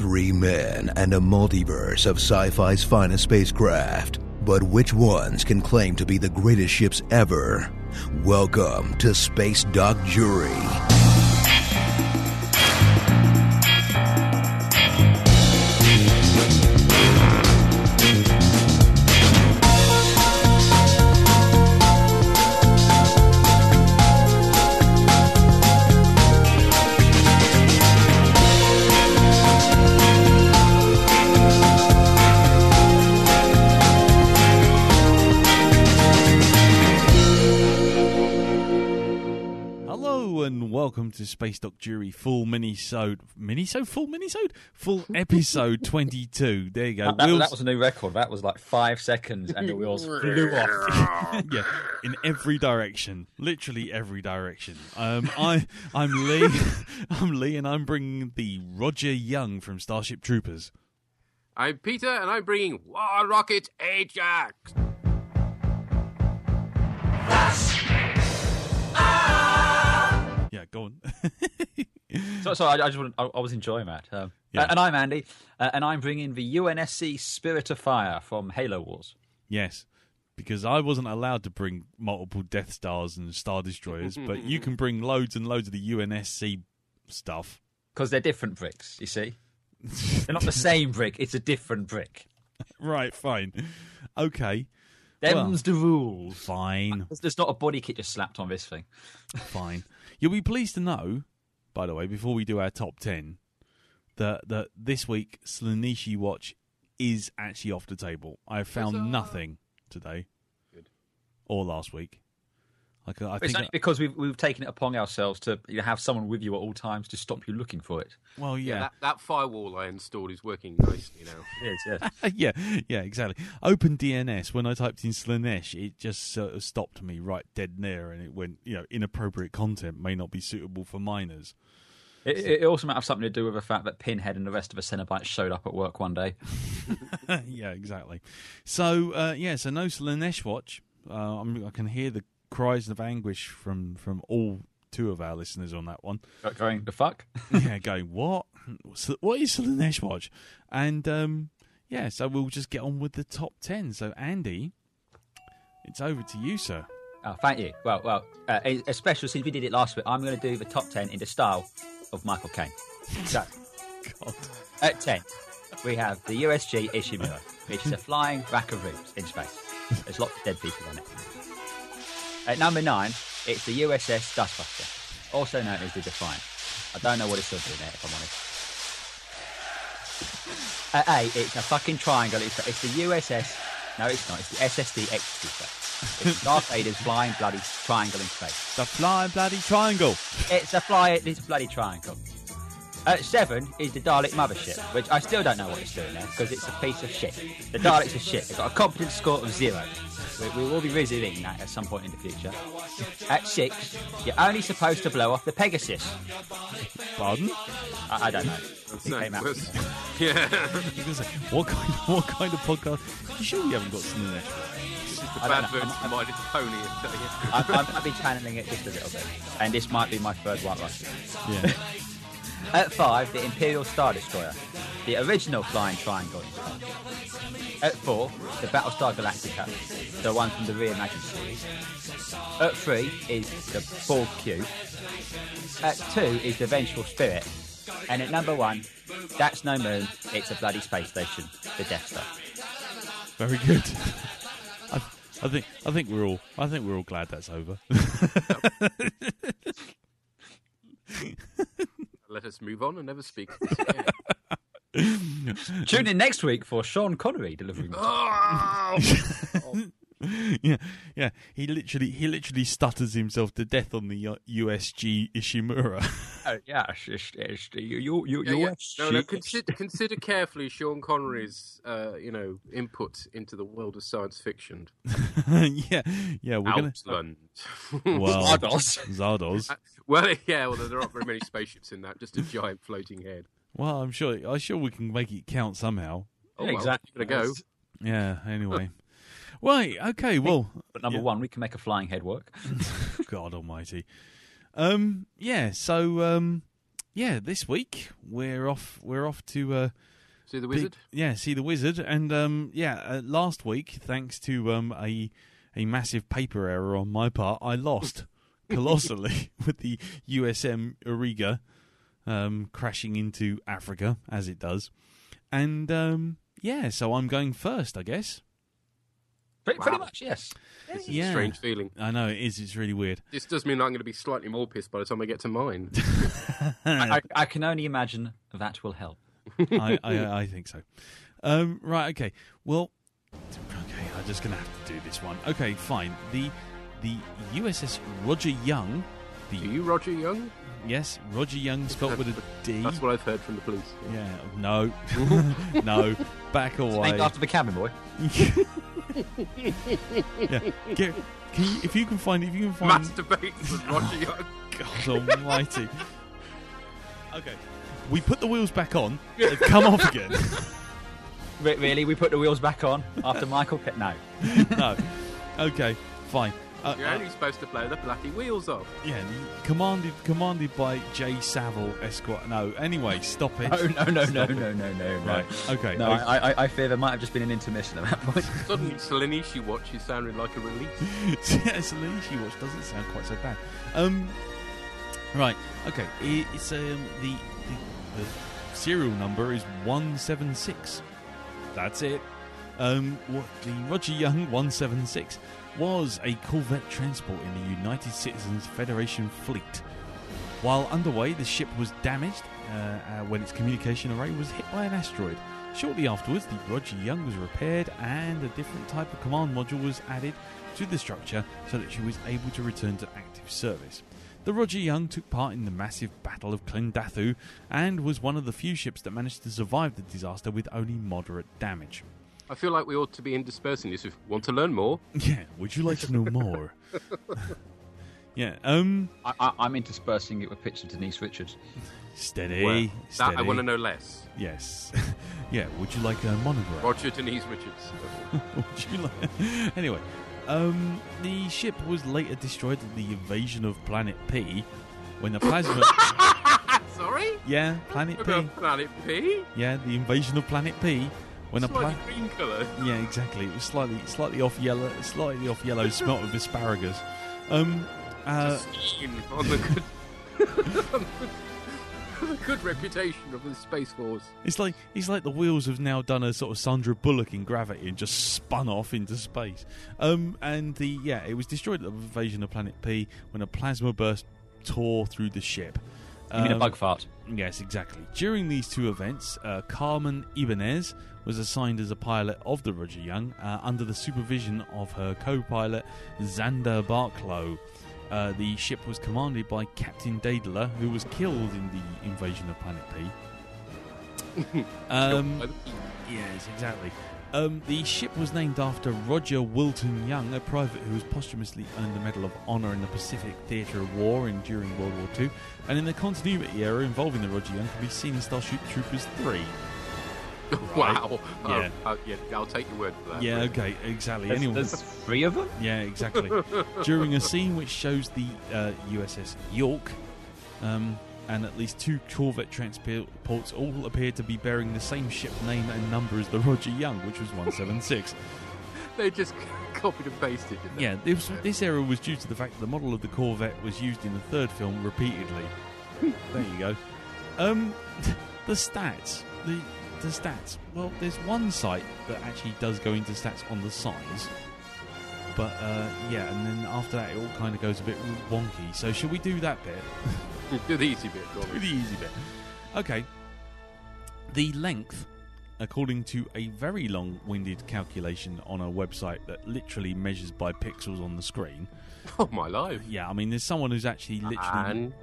Three men and a multiverse of sci-fi's finest spacecraft. But which ones can claim to be the greatest ships ever? Welcome to Space Doc Jury. Welcome to Space Doc Jury full episode 22. There you go. That was a new record. That was like 5 seconds and the wheels flew off. Yeah, in every direction, literally every direction. I'm Lee. I'm Lee, and I'm bringing the Rodger Young from Starship Troopers. I'm Peter, and I'm bringing War Rocket Ajax. Yeah, go on. I was enjoying that. Yeah. And I'm Andy, and I'm bringing the UNSC Spirit of Fire from Halo Wars. Yes, because I wasn't allowed to bring multiple Death Stars and Star Destroyers, but you can bring loads and loads of the UNSC stuff. Because they're different bricks, you see? They're not the same brick, it's a different brick. Right, fine. Okay. Them's the rules. Fine. There's not a body kit just slapped on this thing. Fine. You'll be pleased to know, by the way, before we do our top 10, that this week Slaaneshi Watch is actually off the table. I have found nothing today. Good. Or last week. I It's think only because we've taken it upon ourselves to have someone with you at all times to stop you looking for it. Well, yeah. That firewall I installed is working nicely now. It is, yeah. yeah, exactly. Open DNS, when I typed in Slaanesh, it just sort of stopped me right dead near, and it went, inappropriate content may not be suitable for minors. It also might have something to do with the fact that Pinhead and the rest of the Cenobites showed up at work one day. Yeah, exactly. So, so no Slaanesh Watch. I can hear the cries of anguish from all two of our listeners on that one. Going, the fuck? Yeah, going, what? What is Slaanesh Watch? And, so we'll just get on with the top 10. So, Andy, it's over to you, sir. Oh, thank you. Well, especially since we did it last week, I'm going to do the top 10 in the style of Michael Caine. So, God. At 10, we have the USG Ishimura, which is a flying rack of ribs in space. There's lots of dead people on it. At number 9, it's the USS Dustbuster, also known as the Defiant. I don't know what it's still doing there, if I'm honest. At 8, it's a fucking triangle. It's the USS... No, it's not. It's the SSD Executor. It's Darth Vader's flying bloody triangle in space. The flying bloody triangle. It's a bloody triangle. At 7 is the Dalek Mothership, which I still don't know what it's doing there, because it's a piece of shit. The Daleks are shit. They've got a competence score of 0. We will be revisiting that at some point in the future. At 6, you're only supposed to blow off the Pegasus. Pardon? I don't know. It came out. Yeah. What kind of podcast? You sure we haven't got Slaanesh? This is the bad version of My Little Pony. I might be channeling it just a little bit. And this might be my third White Russian. Yeah. At 5, the Imperial Star Destroyer, the original flying triangle. At 4, the Battlestar Galactica, the one from the reimagined series. At 3 is the Borg Cube. At 2 is the Vengeful Spirit. And at number 1, that's no moon, it's a bloody space station, the Death Star. Very good. I think we're all glad that's over. Let us move on and never speak of this again. Tune in next week for Sean Connery delivering. Yeah. He literally stutters himself to death on the USG Ishimura. Oh yes, it's the USG. No, consider carefully Sean Connery's, input into the world of science fiction. yeah. We're Outland. Well, Zardoz. Well, there aren't very many spaceships in that. Just a giant floating head. Well, I'm sure we can make it count somehow. Oh, yeah, exactly. Gonna go. Yeah. Anyway. Right. Okay. Well, but number 1, we can make a flying head work. God Almighty. So yeah, this week we're off to See the wizard? see the wizard, and last week, thanks to a massive paper error on my part, I lost colossally with the USM Auriga crashing into Africa as it does, and so I'm going first, I guess. Pretty much, yes. It's a strange feeling. I know it is. It's really weird. This does mean I'm going to be slightly more pissed by the time I get to mine. I can only imagine that will help. I think so. Right, okay. Well, okay, I'm just going to have to do this one. Okay, fine. The USS Rodger Young. Are you Rodger Young? Yes, Rodger Young, spelled with a D. That's what I've heard from the police. Yeah, no. No, back away. It's named after the cabin boy. Yeah. If you can find Masturbates with Rodger Young. God almighty. Okay. We put the wheels back on. They've come off again. Really? We put the wheels back on after Michael? No. No. Okay, fine. You're only supposed to blow the bloody wheels off. Yeah, commanded by J. Savile Esquire. No, anyway, stop it. No. Right, okay. No, I fear there might have just been an intermission at that point. Suddenly, Slanishi Watch is sounding like a release. Yeah, Slanishi Watch doesn't sound quite so bad. Right, okay. It's the serial number is 176. That's it. The Rodger Young 176 was a corvette transport in the United Citizens Federation fleet. While underway, the ship was damaged when its communication array was hit by an asteroid. Shortly afterwards, the Rodger Young was repaired and a different type of command module was added to the structure so that she was able to return to active service. The Rodger Young took part in the massive Battle of Clendathu and was one of the few ships that managed to survive the disaster with only moderate damage. I feel like we ought to be interspersing this if you want to learn more. Yeah, would you like to know more? Yeah, I'm interspersing it with pictures of Denise Richards. Steady, Well, steady. that I want to know less. Yes. Yeah, would you like a monograph? Roger Denise Richards. Would you like... Anyway, the ship was later destroyed in the invasion of Planet P when the plasma... Sorry? Yeah, Planet P. Planet P? Yeah, the invasion of Planet P. When Slightly green colour. Yeah, exactly. It was slightly off yellow, smelt of asparagus. Just on the good, the good reputation of the Space Force. It's like the wheels have now done a sort of Sandra Bullock in Gravity and just spun off into space. It was destroyed at the invasion of Planet P when a plasma burst tore through the ship. You mean a bug fart? Yes, exactly. During these two events, Carmen Ibanez was assigned as a pilot of the Rodger Young under the supervision of her co-pilot Xander Barklow. The ship was commanded by Captain Daedalus, who was killed in the invasion of Planet P. Yes, exactly. The ship was named after Roger Wilton Young, a private who was posthumously earned the Medal of Honor in the Pacific Theatre of War during World War II, and in the continuity era involving the Rodger Young can be seen in Starship Troopers 3. Wow. Yeah. I'll take your word for that. Yeah, okay, exactly. There's 3 of them? Yeah, exactly. During a scene which shows the USS York, and at least 2 corvette transports all appear to be bearing the same ship name and number as the Rodger Young, which was 176. They just copied and pasted, didn't they? Yeah, this error was due to the fact that the model of the corvette was used in the third film repeatedly. There you go. The stats. The stats. Well, there's one site that actually does go into stats on the size. But, and then after that it all kind of goes a bit wonky. So should we do that bit? Do the easy bit, go on. Do the easy bit. Okay. The length, according to a very long-winded calculation on a website that literally measures by pixels on the screen. Oh, my life. Yeah, I mean, there's someone who's actually literally...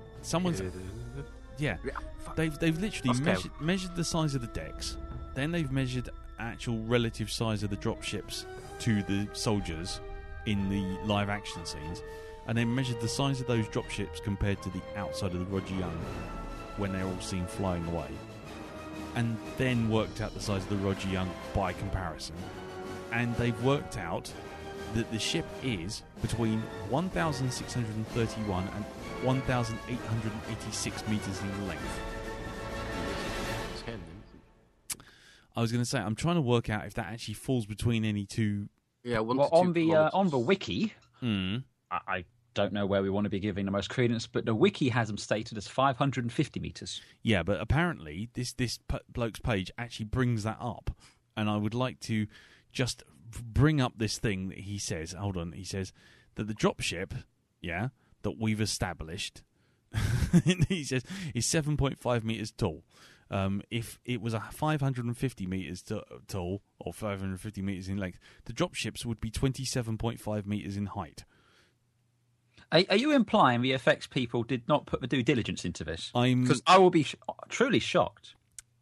Yeah. They've literally measured the size of the decks, then they've measured actual relative size of the drop ships to the soldiers in the live action scenes, and then measured the size of those drop ships compared to the outside of the Rodger Young when they're all seen flying away, and then worked out the size of the Rodger Young by comparison. And they've worked out the ship is between 1,631 and 1,886 meters in length. 10. I was going to say, I'm trying to work out if that actually falls between any two. Yeah, Well, on the wiki, Mm. I don't know where we want to be giving the most credence, but the wiki has them stated as 550 meters. Yeah, but apparently this bloke's page actually brings that up, and I would like to just bring up this thing that he says. Hold on, he says that the dropship, that we've established, he says is 7.5 meters tall. If it was a 550 meters tall or 550 meters in length, the dropships would be 27.5 meters in height. Are you implying the effects people did not put the due diligence into this? I'm Because I will be truly shocked.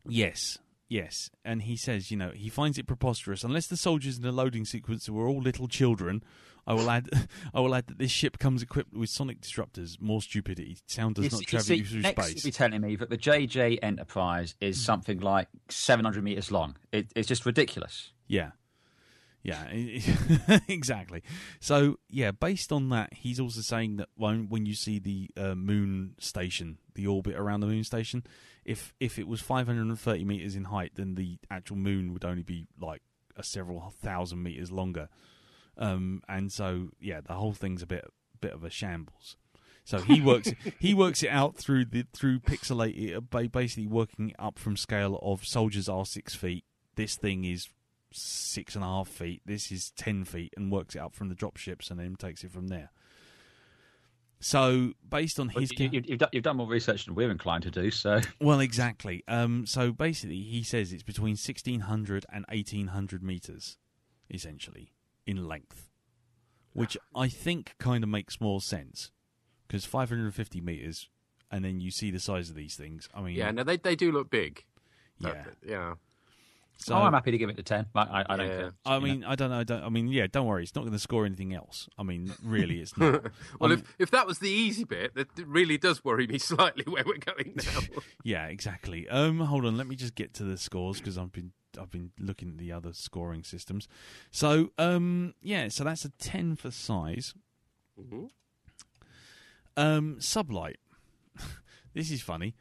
Yes, and he says, he finds it preposterous. Unless the soldiers in the loading sequence were all little children, I will add that this ship comes equipped with sonic disruptors. More stupidity. Sound does not travel through next space. You'll be telling me that the JJ Enterprise is something like 700 meters long. It's just ridiculous. Yeah, exactly. So, based on that, he's also saying that when you see the moon station, the orbit around the moon station, if it was 530 meters in height, then the actual moon would only be like several thousand meters longer. And so, the whole thing's a bit of a shambles. So he works it out through pixelate, basically working it up from scale of soldiers are 6 feet. This thing is 6.5 feet. This is 10 feet, and works it up from the dropships, and then takes it from there. So based on his, you've done more research than we're inclined to do. So well, exactly. So basically, he says it's between 1,600 and 1,800 meters, essentially, in length, which I think kind of makes more sense, because 550 meters, and then you see the size of these things. I mean, they do look big. Yeah. So, I'm happy to give it the 10. I don't care. I mean, I don't know. Don't worry. It's not going to score anything else. I mean, really, it's not. Well, if that was the easy bit, that really does worry me slightly where we're going now. Yeah, exactly. Hold on. Let me just get to the scores, because I've been looking at the other scoring systems. So, so that's a 10 for size. Mm-hmm. Sublight. This is funny.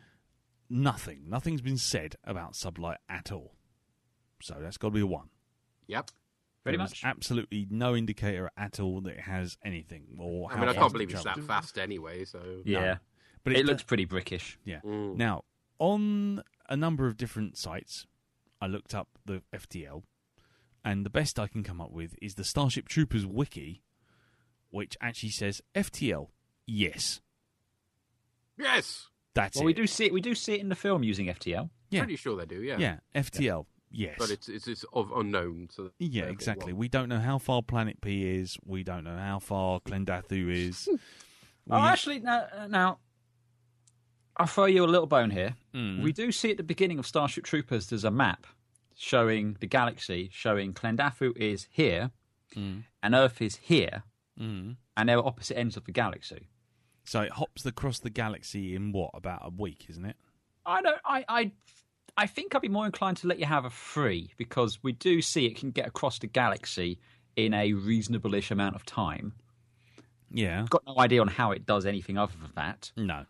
Nothing's been said about Sublight at all. So that's got to be a 1. Yep. Pretty There's much. Absolutely no indicator at all that it has anything. Or I can't believe it's that fast anyway. So Yeah. But it looks pretty brickish. Yeah. Mm. Now, on a number of different sites, I looked up the FTL, and the best I can come up with is the Starship Troopers wiki, which actually says FTL, yes. Yes. That's Well, it. we do see it in the film using FTL. Yeah. Pretty sure they do. Yeah. Yeah, FTL, yes. But it's of unknown. So exactly. We don't know how far Planet P is. We don't know how far Klendathu is. Actually, now, I'll throw you a little bone here. Mm. We do see at the beginning of Starship Troopers, there's a map showing the galaxy, showing Klendathu is here, and Earth is here, and they're opposite ends of the galaxy. So it hops across the galaxy in about a week, isn't it? I think I'd be more inclined to let you have a 3, because we do see it can get across the galaxy in a reasonable-ish amount of time. Yeah. I've got no idea on how it does anything other than that. No.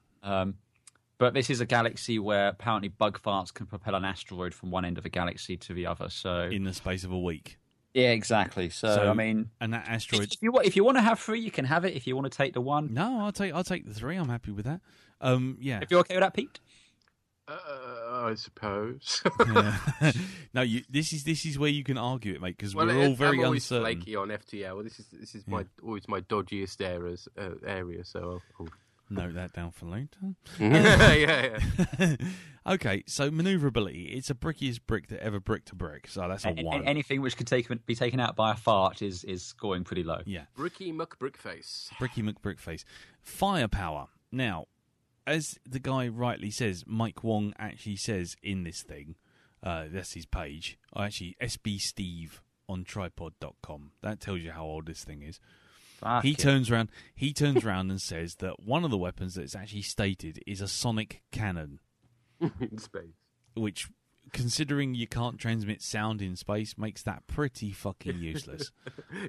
But this is a galaxy where apparently bug farts can propel an asteroid from one end of the galaxy to the other. So in the space of a week. Yeah, exactly. So I mean, and that asteroid. If you want to have 3, you can have it. If you want to take the 1, no, I'll take the 3. I'm happy with that. Yeah. If you're okay with that, Pete. I suppose. No, this is where you can argue it, mate, because we're all I'm very always uncertain. flaky on FTL. This is always my dodgiest area. So I'll note that down for later. yeah. Okay, so maneuverability. It's the brickiest brick that ever bricked a brick. So that's a 1. Anything which could be taken out by a fart is scoring pretty low. Yeah. Bricky McBrickface. Bricky McBrickface. Firepower. Now, as the guy rightly says, Mike Wong actually says in this thing, that's his page, actually SB Steve on tripod.com. That tells you how old this thing is. He turns around and says that one of the weapons that's actually stated is a sonic cannon. In space. Which considering you can't transmit sound in space, makes that pretty fucking useless.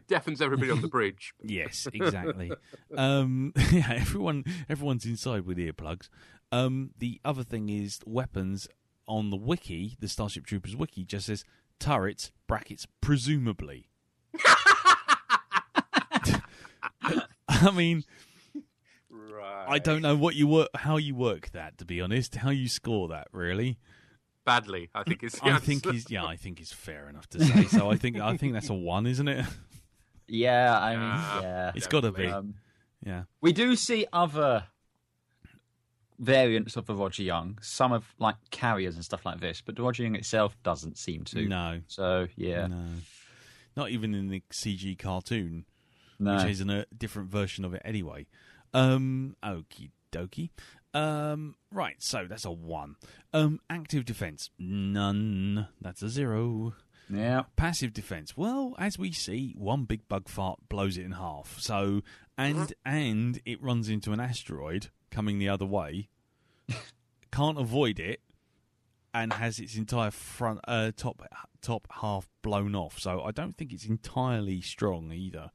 Deafens everybody on the bridge. Yes, exactly. Everyone's inside with earplugs. The other thing is weapons on the wiki, the Starship Troopers wiki, just says turrets, brackets, presumably. I mean, right. I don't know how you work that, to be honest, how you score that, really. Badly, I think is. I think is fair enough to say. So I think that's a 1, isn't it? Yeah, I mean, yeah, it's got to be. Yeah, we do see other variants of the Rodger Young, some of like carriers and stuff like this, but the Rodger Young itself doesn't seem to. No. So yeah, no, not even in the CG cartoon, no. Which is in a different version of it anyway. Okie dokie. Right, so that's a 1. Active defense, none. That's a 0. Yeah. Passive defense, well, as we see, one big bug fart blows it in half. So, and it runs into an asteroid coming the other way, can't avoid it, and has its entire front top half blown off. So I don't think it's entirely strong either.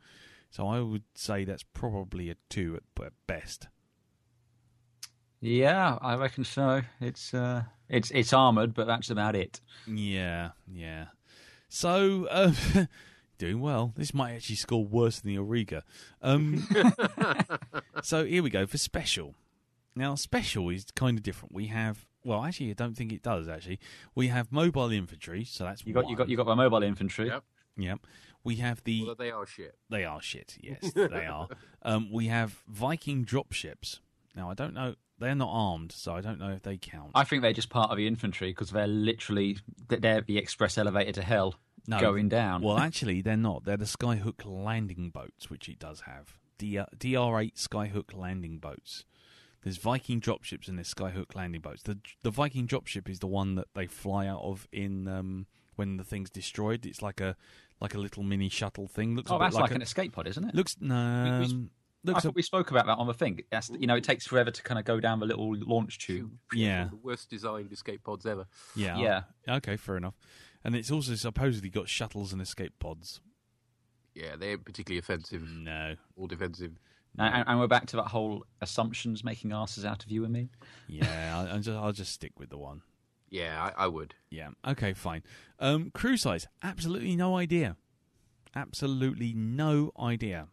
So I would say that's probably a 2 at best. Yeah, I reckon so. It's armoured, but that's about it. Yeah. So, doing well. This might actually score worse than the Auriga. So here we go for special. Now, special is kind of different. We have, well, actually, I don't think it does. Actually, we have mobile infantry. So that's you got my mobile infantry. Yep. We have the. Well, they are shit. They are shit. Yes, they are. We have Viking dropships. Now, I don't know. They're not armed, so I don't know if they count. I think they're just part of the infantry because they're the express elevator to hell going down. Well, actually, they're not. They're the Skyhook landing boats, which it does have. DR8 Skyhook landing boats. There's Viking dropships and there's Skyhook landing boats. The Viking dropship is the one that they fly out of in when the thing's destroyed. It's like a little mini shuttle thing. Looks that's like an escape pod, isn't it? I thought we spoke about that on the thing. It takes forever to kind of go down the little launch tube. Yeah. The worst designed escape pods ever. Yeah. Okay, fair enough. And it's also supposedly got shuttles and escape pods. Yeah, they ain't particularly offensive. No. Or defensive. And we're back to that whole assumptions making asses out of you and me. Yeah, I'll just stick with the 1. Yeah, I would. Yeah. Okay, fine. Crew size, absolutely no idea. Absolutely no idea.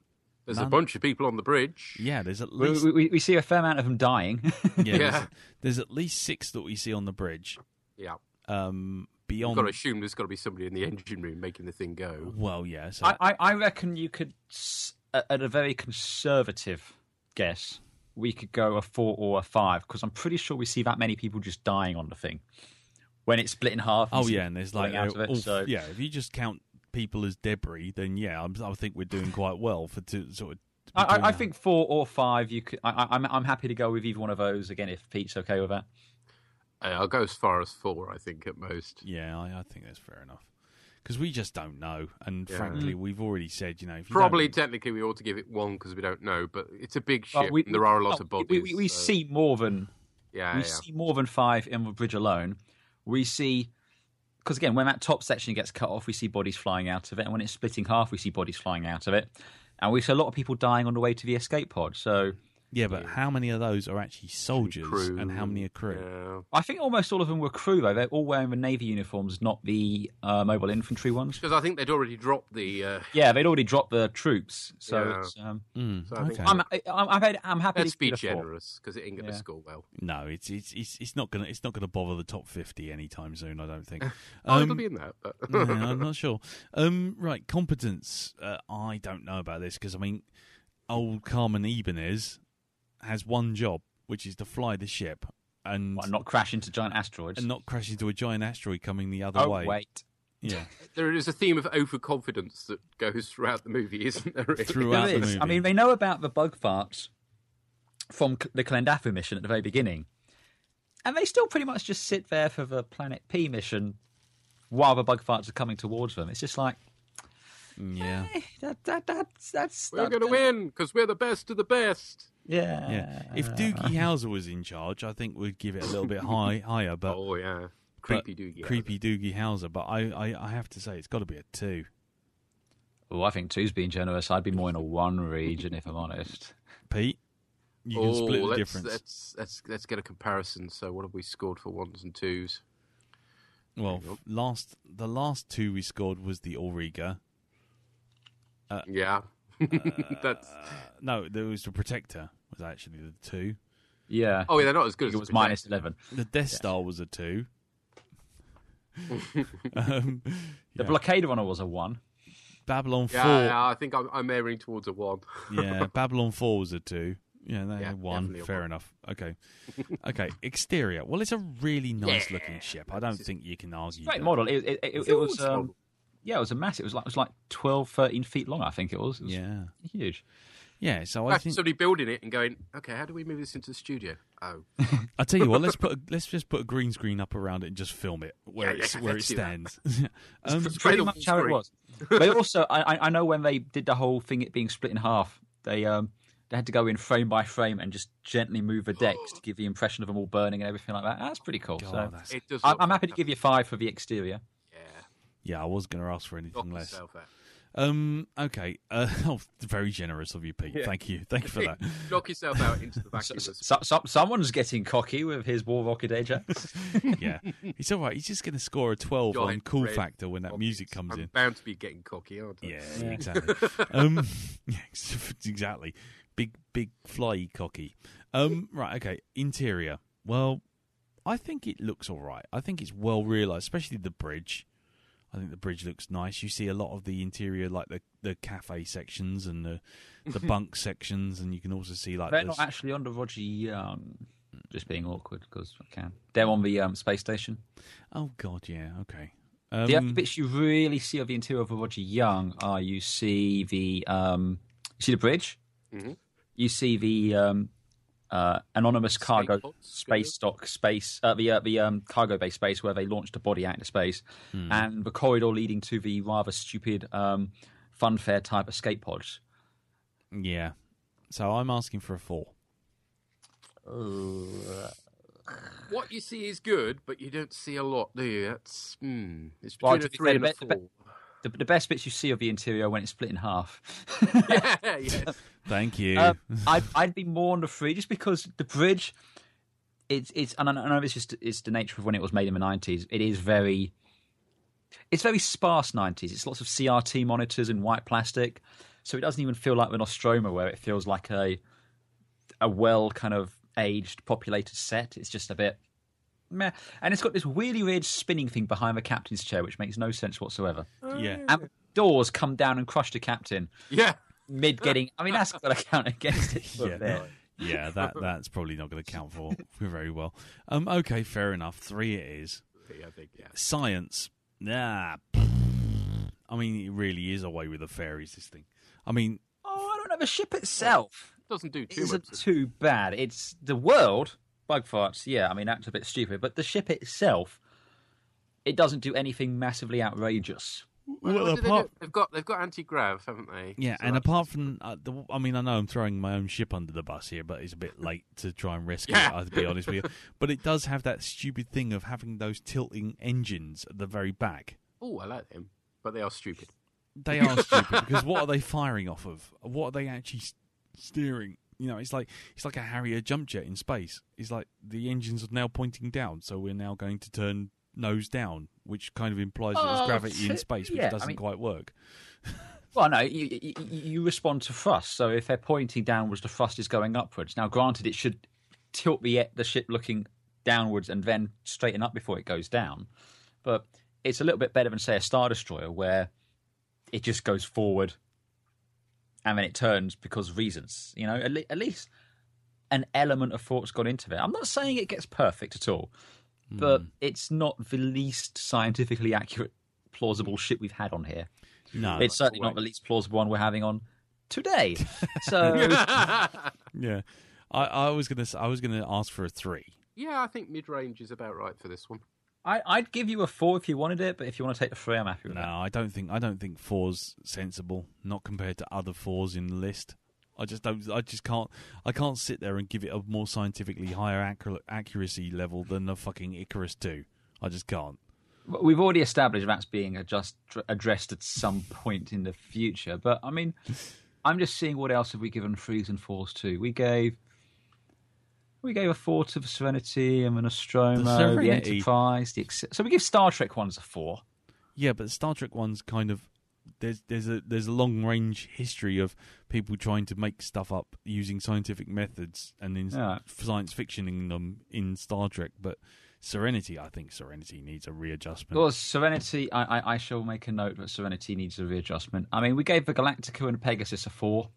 There's a bunch of people on the bridge. Yeah, there's at least... We see a fair amount of them dying. Yeah. There's at least 6 that we see on the bridge. Yeah. Beyond... You've got to assume there's got to be somebody in the engine room making the thing go. Well, yeah. So... I reckon you could, at a very conservative guess, we could go a 4 or a 5, because I'm pretty sure we see that many people just dying on the thing. When it's split in half. Oh, yeah, and there's like... out of it, so... Yeah, if you just count people as debris, then yeah, I think we're doing quite well for sort of. I think 4 or 5. You could. I'm happy to go with either one of those. Again, if Pete's okay with that. I'll go as far as 4. I think at most. Yeah, I think that's fair enough. Because we just don't know, and frankly, we've already said, if you probably technically we ought to give it 1 because we don't know, but it's a big ship and there are a lot of bodies. We see more than see more than 5 in the bridge alone. We see. Because again, when that top section gets cut off, we see bodies flying out of it, and when it's splitting half, we see bodies flying out of it, and we see a lot of people dying on the way to the escape pod. So but how many of those are actually soldiers, crew, and how many are crew? Yeah. I think almost all of them were crew, though. They're all wearing the Navy uniforms, not the mobile infantry ones. Because I think they'd already dropped the. They'd already dropped the troops. So it's. So I think I'm happy. Let's be generous because it ain't going to score well. No, it's not gonna bother the top 50 anytime soon. I don't think. It'll be in that. But... no, I'm not sure. Right, competence. I don't know about this because old Carmen Ibanez has one job, which is to fly the ship and not crash into giant asteroids. And not crash into a giant asteroid coming the other way. Oh, wait. Yeah. There is a theme of overconfidence that goes throughout the movie, isn't there? Throughout the movie. I mean, they know about the bug farts from the Klendafu mission at the very beginning. And they still pretty much just sit there for the Planet P mission while the bug farts are coming towards them. It's just like... Yeah. We're going to win because we're the best of the best. Yeah. If Doogie Howser was in charge, I think we'd give it a little bit higher. But Creepy Doogie. Creepy Doogie Howser, but I have to say it's got to be a 2. Oh, I think 2's being generous. I'd be more in a 1 region, if I'm honest. Pete, you can split the difference. Let's get a comparison. So, what have we scored for 1s and 2s? Well, the last 2 we scored was the Auriga. Yeah. No, there was the Protector. Was actually the 2. Yeah. Oh, yeah, they're not as good as it was minus 11. The Death Star was a 2. The Blockade Runner was a 1. Babylon 4. Yeah, I think I'm erring towards a 1. Yeah, Babylon 4 was a 2. Yeah, Yeah, 1. definitely a Fair 1. enough. Okay. Okay. Exterior. Well, it's a really nice looking ship. I don't think you can argue. Great that. model. It was. Yeah, it was a massive. It was like 12, 13 feet long. I think it was. It was huge. Yeah. So I That's think somebody building it and going, okay, how do we move this into the studio? Oh, I tell you what. Let's just put a green screen up around it and just film it where it let's do stands. Pretty much how it was. But also, I know when they did the whole thing, it being split in half, they had to go in frame by frame and just gently move the decks to give the impression of them all burning and everything like that. That's pretty cool. God, so I'm happy to give you 5 for the exterior. Yeah, I was going to ask for anything less. yourself out. Okay. Very generous of you, Pete. Yeah. Thank you for that. Knock yourself out into the vacuum. Someone's getting cocky with his War Rocket Ajax. Yeah, he's all right. He's just going to score a 12 on Giant cool red factor when that rockets. music comes I'm in. bound to be getting cocky, aren't I? Yeah, exactly. Yeah, exactly. Big fly cocky. Right. Okay. Interior. Well, I think it looks all right. I think it's well realised, especially the bridge. I think the bridge looks nice. You see a lot of the interior, like the cafe sections and the bunk sections, and you can also see like they're not actually under Rodger Young. Just being awkward because I can. They're on the space station. Oh God, yeah, okay. The other bits you really see of the interior of Rodger Young are you see the bridge, you see the anonymous cargo space dock space, the cargo base space where they launched a body out into space, and the corridor leading to the rather stupid funfair type escape pods. Yeah. So I'm asking for a 4. What you see is good, but you don't see a lot, do you? That's it's between a 3 and a 4. The best bits you see of the interior when it's split in half. Yeah. Thank you. I'd be more on the 3 just because the bridge. It's and I know it's the nature of when it was made in the 90s. It's very sparse 90s. It's lots of CRT monitors and white plastic, so it doesn't even feel like the Nostromo where it feels like a well kind of aged populated set. It's just a bit meh, and it's got this really weird spinning thing behind the captain's chair, which makes no sense whatsoever. Yeah, and doors come down and crush the captain. Yeah, mid getting. I mean, that's got to count against it. Yeah, that's probably not going to count for very well. Okay, fair enough. 3 it is. I think, yeah. Science. Nah. I mean, it really is away with the fairies, this thing. I mean... I don't know. The ship itself doesn't do too isn't much. too bad. It's the world, bug farts, yeah, I mean, that's a bit stupid. But the ship itself, it doesn't do anything massively outrageous. Well, they've got anti-grav, haven't they? Yeah, so and apart from, I mean, I know I'm throwing my own ship under the bus here, but it's a bit late to try and rescue it, I'll be honest with you. But it does have that stupid thing of having those tilting engines at the very back. Oh, I like them, but they are stupid. They are stupid, because what are they firing off of? What are they actually steering? You know, it's like a Harrier jump jet in space. It's like the engines are now pointing down, so we're now going to turn nose down, which kind of implies that there's gravity in space, which doesn't quite work. Well, no, you respond to thrust. So if they're pointing downwards, the thrust is going upwards. Now, granted, it should tilt the ship looking downwards and then straighten up before it goes down. But it's a little bit better than, say, a Star Destroyer, where it just goes forward and then it turns because of reasons. You know, at least an element of thought's gone into it. I'm not saying it gets perfect at all. But it's not the least scientifically accurate, plausible shit we've had on here. No, it's certainly not the least plausible one we're having on today. So, yeah, I was gonna ask for a 3. Yeah, I think mid-range is about right for this one. I'd give you a 4 if you wanted it, but if you want to take the 3, I'm happy with that. No, I don't think 4's sensible. Not compared to other 4s in the list. I can't sit there and give it a more scientifically higher accuracy level than the fucking Icarus 2. I just can't. We've already established that's being addressed at some point in the future. But, I mean, I'm just seeing what else have we given 3s and 4s to. We gave a 4 to the Serenity and the Nostromo, the Enterprise. So we give Star Trek ones a 4. Yeah, but the Star Trek one's kind of... There's a long-range history of people trying to make stuff up using scientific methods and in science fictioning them in Star Trek, but... I think Serenity needs a readjustment. Well, Serenity, I shall make a note that Serenity needs a readjustment. I mean, we gave the Galactica and the Pegasus a 4.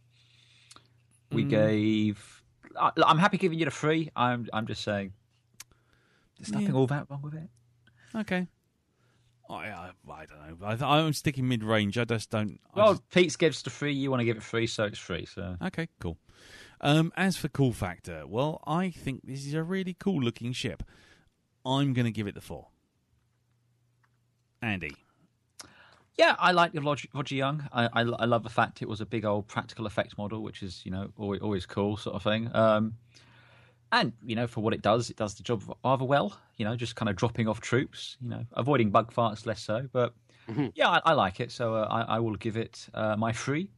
We gave... I'm happy giving you the 3. I'm just saying there's nothing all that wrong with it. Okay. I don't know. I'm sticking mid-range. I just don't... Pete gives the 3. You want to give it 3, so it's 3. So. Okay, cool. As for cool factor, well, I think this is a really cool-looking ship. I'm going to give it the 4. Andy? Yeah, I like the Rodger Young. I love the fact it was a big old practical effects model, which is, always cool sort of thing. And, for what it does the job rather well. Just kind of dropping off troops, avoiding bug farts less so. But, yeah, I like it. So I will give it my 3.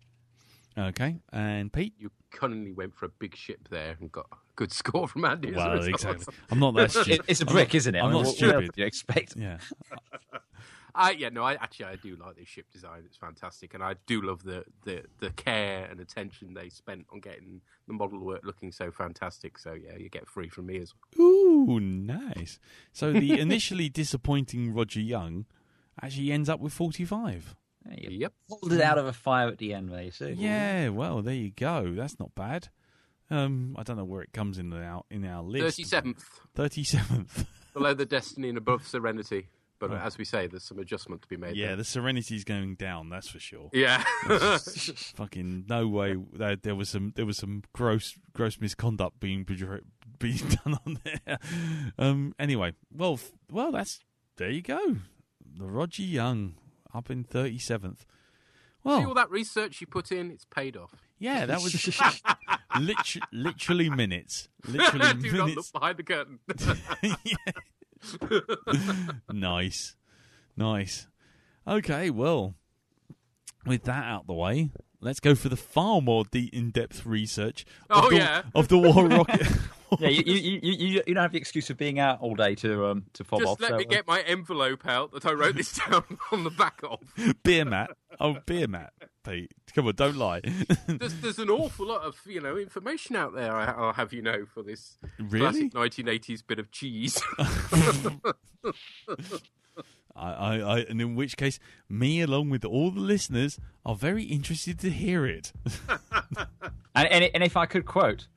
Okay. And Pete? You cunningly went for a big ship there and got a good score from Andy. Well, exactly. I'm not that stupid. It's a brick, isn't it? I'm not stupid. What do you expect? Yeah. I do like this ship design. It's fantastic, and I do love the care and attention they spent on getting the model work looking so fantastic. So yeah, you get 3 from me as well. Ooh, nice. So the initially disappointing Rodger Young actually ends up with 45. Yep. Pulled it out of a fire at the end, there, you see. Yeah, well, there you go. That's not bad. I don't know where it comes in our list. 37th. Below the Destiny and above Serenity. But as we say, there's some adjustment to be made. Yeah, there. the Serenity's going down. That's for sure. Yeah, fucking no way. There was some gross misconduct being done on there. Anyway, well, there you go. The Rodger Young up in 37th. Well, see all that research you put in, it's paid off. Yeah, that was literally minutes. Literally Do minutes. not look behind the curtain. Nice. Okay, well, with that out the way, let's go for the far more in-depth research of the War Rocket. Yeah, you don't have the excuse of being out all day to fob Just off. Just let me get my envelope out that I wrote this down on the back of. Beer mat. Oh, beer mat, Pete. Come on, don't lie. There's an awful lot of information out there. I'll have you know for this really? classic 1980s bit of cheese. And in which case, me along with all the listeners are very interested to hear it. and if I could quote,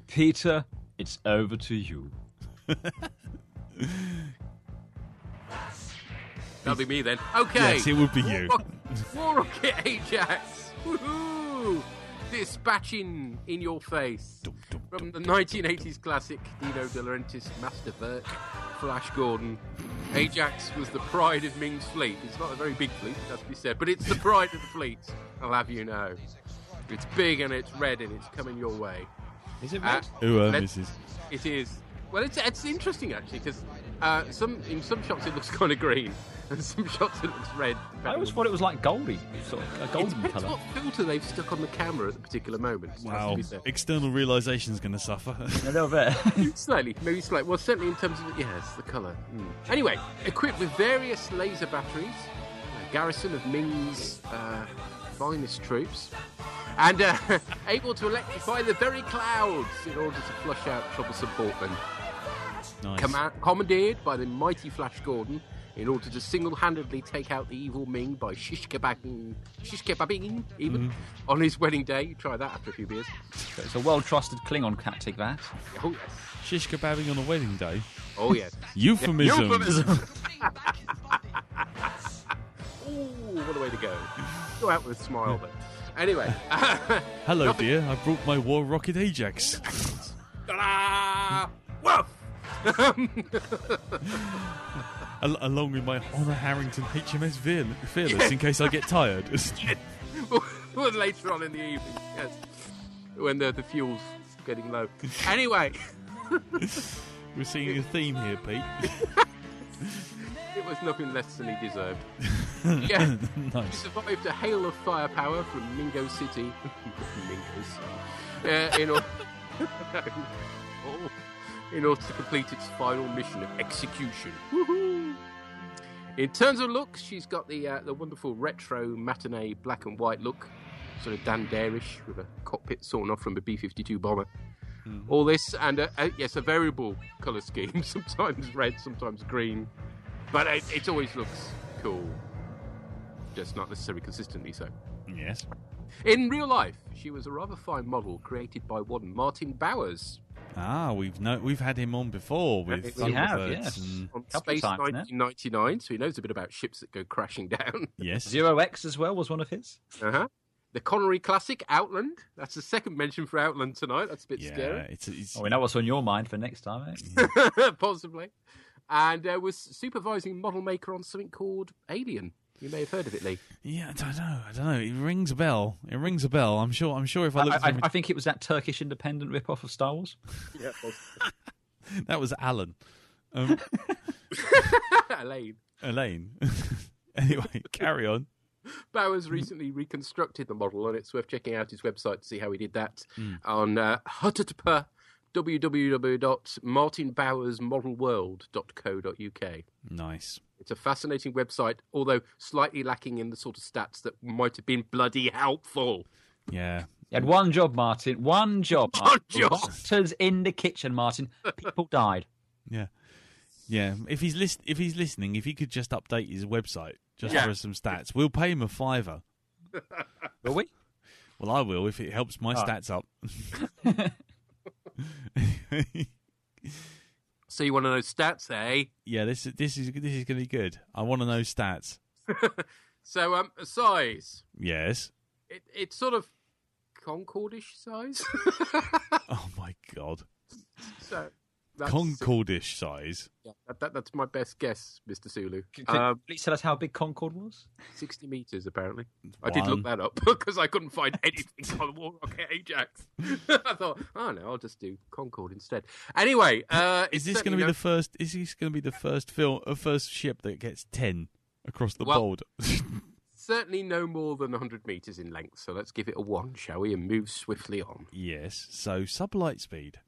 Peter, it's over to you. That'll be me then. Okay. Yes, it would be you. War Rocket Ajax. Woohoo! Dispatching in your face. From the 1980s classic Dino De Laurentiis masterwork, Flash Gordon. Ajax was the pride of Ming's fleet. It's not a very big fleet, it has to be said, but it's the pride of the fleet, I'll have you know. It's big and it's red and it's coming your way. Is it red? Mrs. It is. Well, it's interesting actually because in some shots it looks kind of green, and some shots it looks red. I always thought it was like goldy, sort of a golden colour. colour. What filter they've stuck on the camera at the particular moment. Wow, external realisation is going to suffer. A little bit. maybe slightly. Well, certainly in terms of it's the colour. Anyway, equipped with various laser batteries, a garrison of Ming's finest troops. And able to electrify the very clouds in order to flush out troublesome portmen. Nice. Commandeered by the mighty Flash Gordon in order to single-handedly take out the evil Ming by shish kebabbing even on his wedding day. You try that after a few beers. It's a well-trusted Klingon tactic, that. Oh, yes. Shish kebabbing on a wedding day? Oh, yes. Euphemism. Euphemism. Ooh, what a way to go. Go out with a smile, but... Anyway. Hello, dear. I brought my War Rocket Ajax. Ta-da! Woof! Along with my Honor Harrington HMS Fearless, in case I get tired. Well, later on in the evening, yes. When the fuel's getting low. Anyway. We're seeing a theme here, Pete. It was nothing less than he deserved. Yeah. Nice. He survived a hail of firepower from Mingo City. in order to complete its final mission of execution. Woohoo! In terms of looks, she's got the wonderful retro matinee black and white look, sort of Dan Dare-ish, with a cockpit sawn off from a B-52 bomber. All this, and yes, a variable colour scheme, sometimes red, sometimes green, but it always looks cool, just not necessarily consistently so. Yes. In real life, she was a rather fine model created by one Martin Bowers. Ah, we've had him on before with We have, Thunderbirds yes. and- On Couple of Space times, 1999, so he knows a bit about ships that go crashing down. Yes. Zero X as well was one of his. Uh-huh. The Connery classic, Outland. That's the second mention for Outland tonight. That's a bit Yeah, scary. it's Oh, we know what's on your mind for next time, eh? Possibly. And was supervising model maker on something called Alien. You may have heard of it, Lee. yeah. I don't know. It rings a bell. I'm sure if I look, I think it was that Turkish independent rip-off of Star Wars. Yeah, that was Alan. Elaine. Anyway, carry on. Bowers recently reconstructed the model, and it's worth checking out his website to see how he did that on www.martinbowersmodelworld.co.uk. Nice. It's a fascinating website, although slightly lacking in the sort of stats that might have been bloody helpful. Yeah. You had one job, Martin. One job. One job. Monsters in the kitchen, Martin. People died. Yeah. Yeah. If he's listening, if he could just update his website just for some stats, we'll pay him $5. Will we? Well, I will if it helps my stats up. So you want to know stats, eh? Yeah, this is going to be good. I want to know stats. So size. Yes. It's sort of Concorde-ish size. Oh my God. So that's Concorde-ish size. Yeah, that's my best guess, Mr. Sulu. Please tell us how big Concorde was. 60 metres, apparently. I did look that up because I couldn't find anything on the War Rocket Ajax. I thought, oh no, I'll just do Concorde instead. Anyway, Is this going to be the first? Is this going to be the first first ship that gets 10 across the board? Certainly no more than 100 metres in length. So let's give it a 1, shall we, and move swiftly on. Yes. So sublight speed.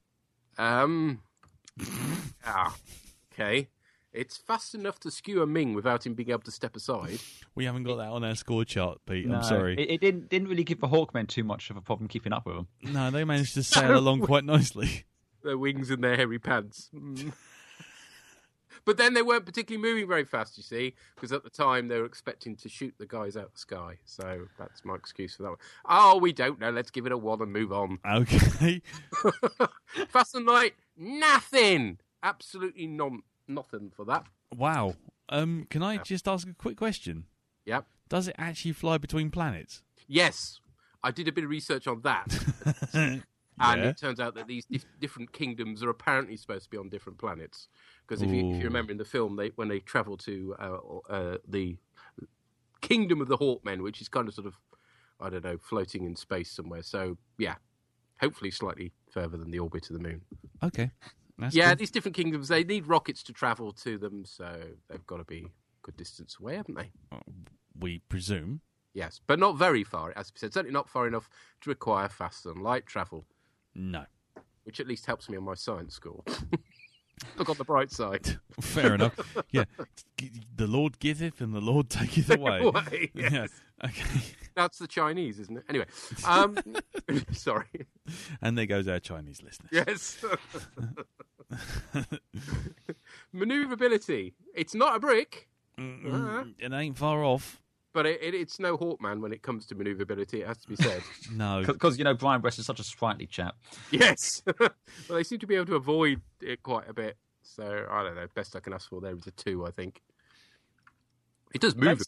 Okay. It's fast enough to skew a Ming without him being able to step aside. We haven't got that on our score chart, Pete. No, I'm sorry. It didn't really give the Hawkmen too much of a problem keeping up with them. No, they managed to sail along quite nicely. Their wings and their hairy pants. But then they weren't particularly moving very fast, you see, because at the time they were expecting to shoot the guys out the sky. So that's my excuse for that one. Oh, we don't know. Let's give it a 1 and move on. Okay. Fast and light, nothing. Absolutely nothing for that. Wow. Can I just ask a quick question? Yep. Does it actually fly between planets? Yes. I did a bit of research on that. And it turns out that these different kingdoms are apparently supposed to be on different planets. Because if you remember in the film, when they travel to the kingdom of the Hawkmen, which is kind of sort of, I don't know, floating in space somewhere. So, yeah, hopefully slightly further than the orbit of the moon. Okay. That's yeah, good. these different kingdoms, they need rockets to travel to them, so they've got to be a good distance away, haven't they? We presume. Yes, but not very far, as we said. Certainly not far enough to require fast and light travel. No. Which at least helps me on my science score. Look on the bright side. Fair enough. Yeah. The Lord giveth and the Lord taketh away. Yes. Yeah. Okay. That's the Chinese, isn't it? Anyway. Sorry. And there goes our Chinese listeners. Yes. Maneuverability. It's not a brick. It ain't far off. But it's no Hawkman when it comes to maneuverability, it has to be said. No. Because, Brian Brest is such a sprightly chap. Yes. Well, they seem to be able to avoid it quite a bit. So, I don't know. Best I can ask for there is a 2, I think. It does move.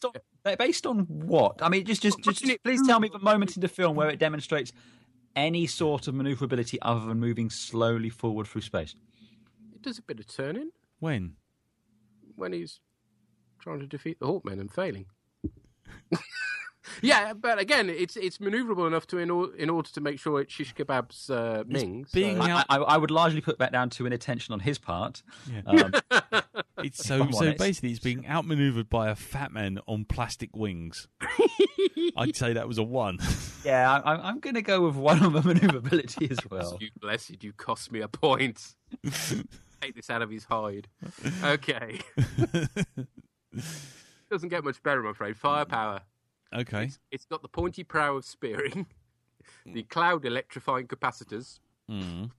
Based on what? I mean, just please tell me the moment in the film where it demonstrates any sort of maneuverability other than moving slowly forward through space. It does a bit of turning. When? When he's trying to defeat the Hawkmen and failing. Yeah, but again, it's manoeuvrable enough to in order to make sure it's shish kebab's Ming. being So. out- I would largely put that down to inattention on his part. Yeah. It's so honest. basically it's being outmaneuvered by a fat man on plastic wings. I'd say that was a 1. Yeah, I'm going to go with 1 on the manoeuvrability as well. You blessed, you cost me a point. Take this out of his hide. Okay. Doesn't get much better, I'm afraid. Firepower. Okay. It's got the pointy prow of spearing, the cloud electrifying capacitors, and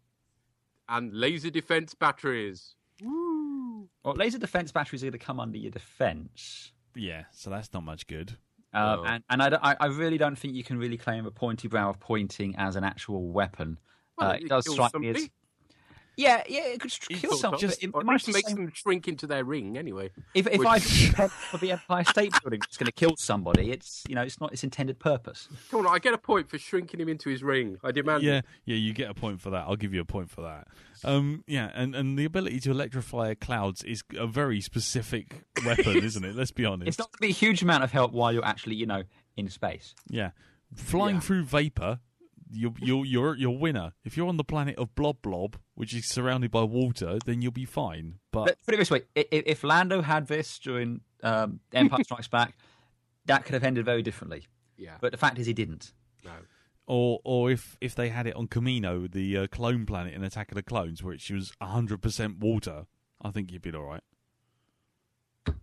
laser defense batteries. Woo! Well, laser defense batteries are going to come under your defense. Yeah, so that's not much good. And I really don't think you can really claim a pointy brow of pointing as an actual weapon. Well, It does kills strike me as... somebody. Yeah, it could kill someone. just- It Or at might least be makes saying- them shrink into their ring, anyway. If Which- I prepared for the Empire State Building, it's going to kill somebody. It's it's not its intended purpose. Come on, I get a point for shrinking him into his ring. I demand Yeah, it. you get a point for that. I'll give you a point for that. Yeah, and the ability to electrify clouds is a very specific weapon, isn't it? Let's be honest. It's not going to be a huge amount of help while you're actually in space. Yeah, flying through vapor, you're a winner. If you're on the planet of Blob Blob, which is surrounded by water, then you'll be fine. But Let's put it this way: if Lando had this during Empire Strikes Back, that could have ended very differently. Yeah. But the fact is, he didn't. No. or if they had it on Kamino, the clone planet in Attack of the Clones, which was 100% water, I think you'd be all right. So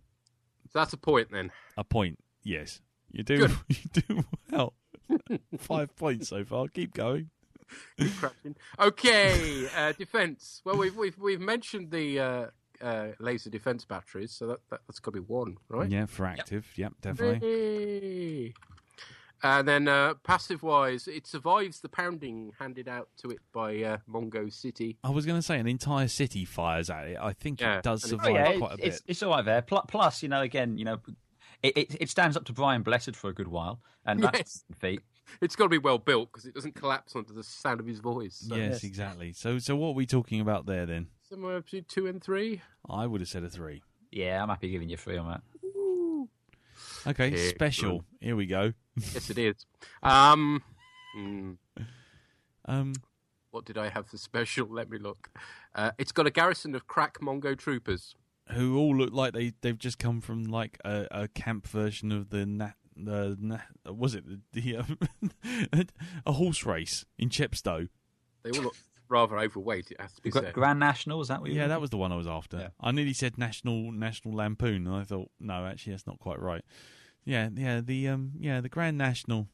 that's a point then. A point, yes. You do. You do well. 5 points so far. Keep going. Keep crashing. Okay, defense. Well, we've mentioned the laser defense batteries, so that's got to be 1, right? Yeah, for active. Yep, definitely. Hey. And then passive-wise, it survives the pounding handed out to it by Mongo City. I was going to say an entire city fires at it. I think it does survive quite a bit. It's all right there. Plus, again, it stands up to Brian Blessed for a good while, and that's feat. It's got to be well built because it doesn't collapse onto the sound of his voice. So. Yes, exactly. So what are we talking about there then? Somewhere between 2 and 3. I would have said a 3. Yeah, I'm happy giving you 3 on that. Okay, Yeah, special. good. Here we go. Yes, it is. What did I have for special? Let me look. It's got a garrison of crack Mongo troopers. Who all look like they've just come from like a camp version of was it a horse race in Chepstow? They all look rather overweight, it has to be said. Grand National, is that what you Yeah, that was the one I was after. Yeah. I nearly said National Lampoon, and I thought, no, actually, that's not quite right. The Grand National,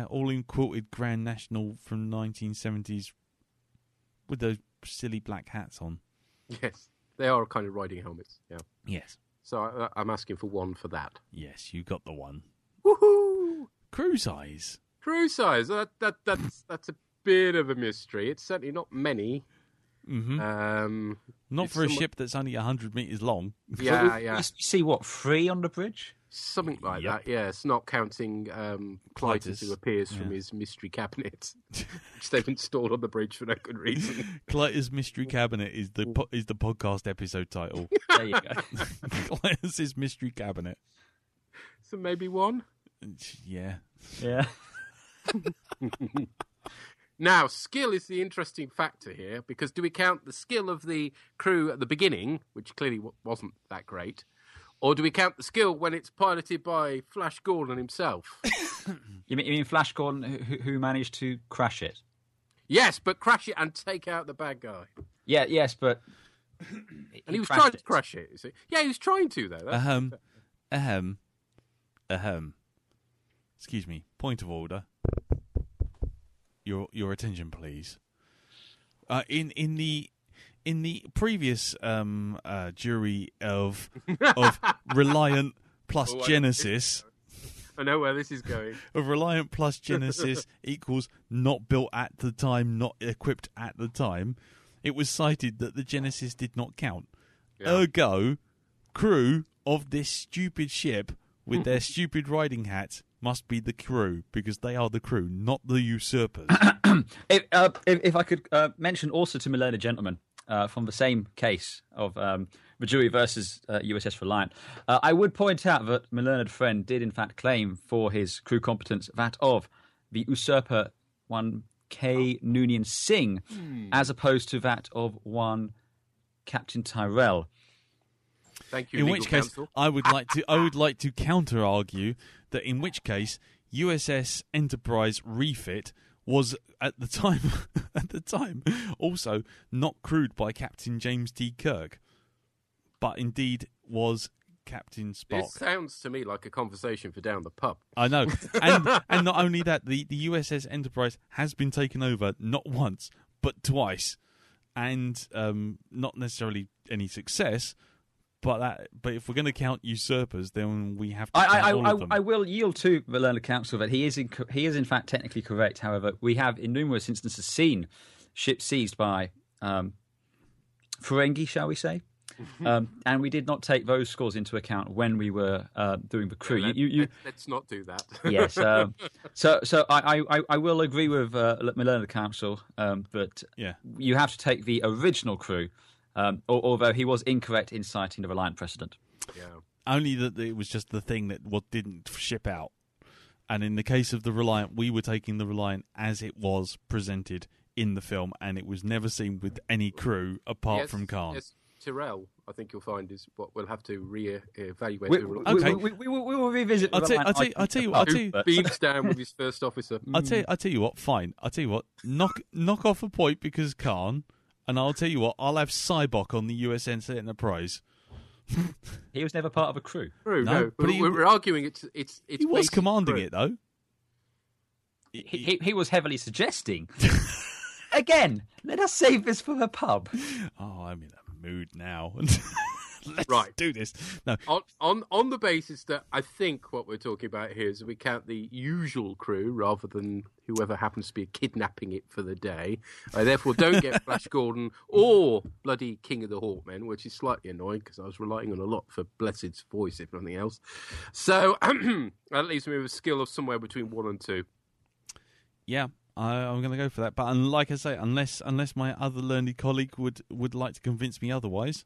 all in quilted Grand National from 1970s with those silly black hats on. Yes, they are kind of riding helmets. Yeah. Yes, So I'm asking for 1 for that. yes, you got the one. Woohoo! Crew size. Crew size. That's a bit of a mystery. It's certainly not many. Mm-hmm. Not it's for a somewhat- ship that's only 100 metres long. Yeah, You yeah. see, 3 on the bridge? Something like Yep. that, yes. Not counting Klytus. Klytus, who appears from his mystery cabinet, which they've installed on the bridge for no good reason. Klytus Mystery Cabinet is the podcast episode title. There you go. Klytus's Mystery Cabinet. So maybe 1. Yeah. Yeah. Now, skill is the interesting factor here, because do we count the skill of the crew at the beginning, which clearly wasn't that great, or do we count the skill when it's piloted by Flash Gordon himself? You mean Flash Gordon, who managed to crash it? Yes, but crash it and take out the bad guy. Yeah, yes, but... And he was trying to crash it, you see. Yeah, he was trying to, though. Excuse me. Point of order. Your attention, please. In the previous jury of Reliant plus Genesis, I know where this is going. of Reliant plus Genesis equals not built at the time, not equipped at the time, it was cited that the Genesis did not count. Yeah. Ergo, crew of this stupid ship with their stupid riding hats must be the crew, because they are the crew, not the usurpers. If I could mention also to my learned gentlemen, from the same case of Rajuri versus USS Reliant. I would point out that my learned friend did in fact claim for his crew competence that of the usurper one K. Noonien Singh, as opposed to that of one Captain Tyrell. Thank you. In legal which case, counsel. I would like to counter argue that in which case USS Enterprise refit was at the time also not crewed by Captain James T. Kirk, but indeed was Captain Spock. This sounds to me like a conversation for down the pub. I know, and not only that, the USS Enterprise has been taken over not once but twice, and not necessarily any success. But if we're going to count usurpers, then we have to count all of them. I will yield to the learned counsel that he is in fact technically correct. However, we have in numerous instances seen ships seized by Ferengi, shall we say? And we did not take those scores into account when we were doing the crew. Let's not do that. Yes. So I will agree with my learned counsel that you have to take the original crew. Although he was incorrect in citing the Reliant precedent. Yeah. Only that it was just the thing that didn't ship out. And in the case of the Reliant, we were taking the Reliant as it was presented in the film, and it was never seen with any crew apart from Khan. Yes, Tyrell, I think you'll find, is what we'll have to re-evaluate. We will revisit. I'll tell you what. Who beams down with his first officer. I'll tell you what. Fine. I'll tell you what. Knock off a point because Khan. And I'll tell you what, I'll have Cybok on the USS Enterprise. He was never part of a crew. True, no. But we're arguing it's he was commanding it, though. He was heavily suggesting. Again, let us save this for the pub. Oh, I'm in a mood now. Let's do this. No. On the basis that I think what we're talking about here is we count the usual crew rather than whoever happens to be kidnapping it for the day. I therefore don't get Flash Gordon or bloody King of the Hawkmen, which is slightly annoying because I was relying on a lot for Blessed's voice, if nothing else. So that leaves me with a skill of somewhere between 1 and 2. Yeah. I'm going to go for that. But like I say, unless my other learned colleague would like to convince me otherwise.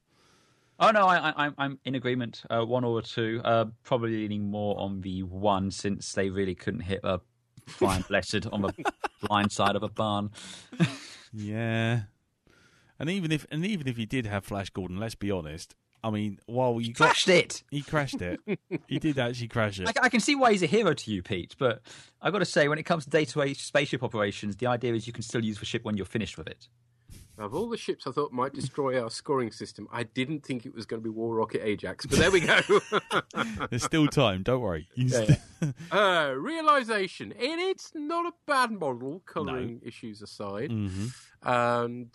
Oh no, I'm in agreement. 1 or 2, probably leaning more on the 1 since they really couldn't hit a flying blessed on the blind side of a barn. Yeah, and even if he did have Flash Gordon, let's be honest. I mean, while he crashed it, he crashed it. He did actually crash it. I can see why he's a hero to you, Pete. But I've got to say, when it comes to day-to-day spaceship operations, the idea is you can still use the ship when you're finished with it. Of all the ships I thought might destroy our scoring system, I didn't think it was going to be War Rocket Ajax, but there we go. There's still time, don't worry. Realisation. And it's not a bad model, colouring issues aside. Mm-hmm. And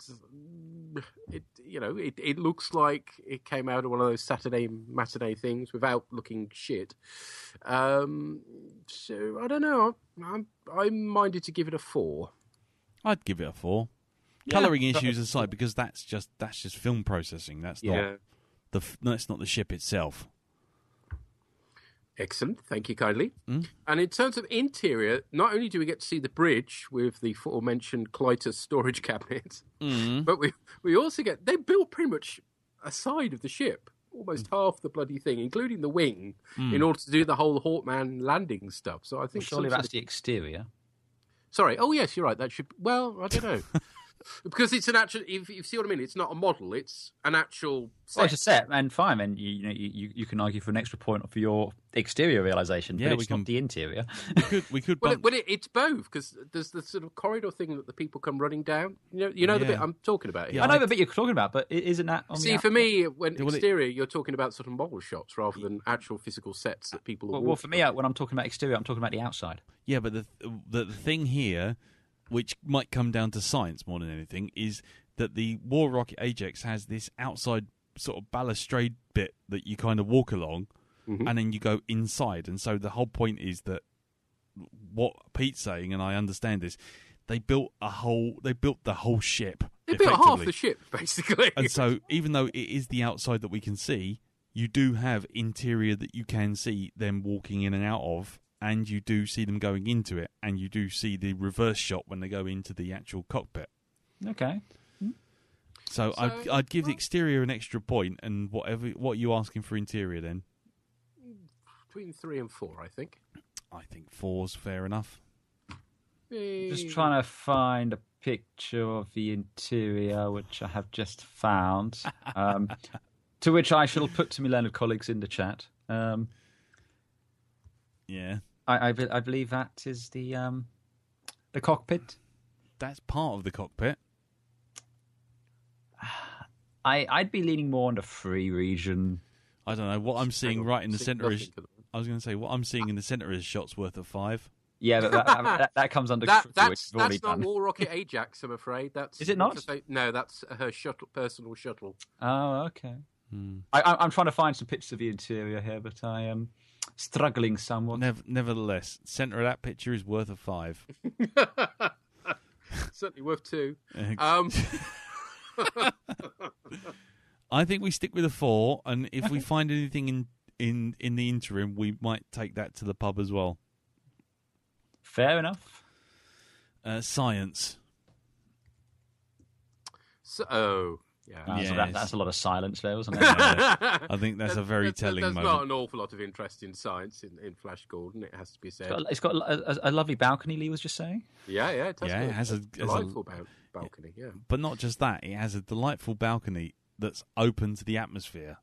it looks like it came out of one of those Saturday matinee things without looking shit. So I don't know. I'm minded to give it a 4. I'd give it a 4. Colouring issues aside, because that's just film processing. That's not the ship itself. Excellent, thank you kindly. Mm. And in terms of interior, not only do we get to see the bridge with the aforementioned Klytus storage cabinet, but we also they built pretty much a side of the ship, almost half the bloody thing, including the wing, in order to do the whole Hawkman landing stuff. So I think surely that's the exterior. Sorry. Oh yes, you're right. That should. Well, I don't know. Because it's an actual, if you see what I mean, it's not a model; it's an actual set. Well, it's a set, and fine, and you can argue for an extra point for your exterior realisation, but it's not the interior. We could. Well, it's both, because there's the sort of corridor thing that the people come running down. You know the bit I'm talking about here. I know the bit you're talking about, but isn't that? See, for me, when exterior, you're talking about sort of model shots rather than actual physical sets that people. Well, for me, when I'm talking about exterior, I'm talking about the outside. Yeah, but the thing here, which might come down to science more than anything, is that the War Rocket Ajax has this outside sort of balustrade bit that you kind of walk along, and then you go inside. And so the whole point is that what Pete's saying, and I understand this, they built the whole ship. They built half the ship, basically. And so even though it is the outside that we can see, you do have interior that you can see them walking in and out of. And you do see them going into it, and you do see the reverse shot when they go into the actual cockpit. Okay. So I'd give the exterior an extra point, and what are you asking for interior then? Between 3 and 4, I think. I think 4's fair enough. Just trying to find a picture of the interior, which I have just found, to which I shall put to my learned colleagues in the chat. Yeah. I believe that is the cockpit. That's part of the cockpit. I'd be leaning more on the free region. I don't know. What I'm seeing right in the centre is... I was going to say, what I'm seeing in the centre is shots worth of 5. Yeah, but that comes under... That's not War Rocket Ajax, I'm afraid. Is it not? No, that's her personal shuttle. Oh, okay. I'm trying to find some pictures of the interior here, but I am struggling somewhat. Nevertheless, centre of that picture is worth of 5. Certainly worth 2. I think we stick with a 4, and if we find anything in the interim, we might take that to the pub as well. Fair enough. Science. So, yeah. So that's a lot of silence there, wasn't it? Yeah. I think that's a very telling There's moment. not an awful lot of interest in science in Flash Gordon, it has to be said. It's got a lovely balcony, Lee was just saying. Yeah, it has a delightful balcony, yeah. But not just that, it has a delightful balcony that's open to the atmosphere,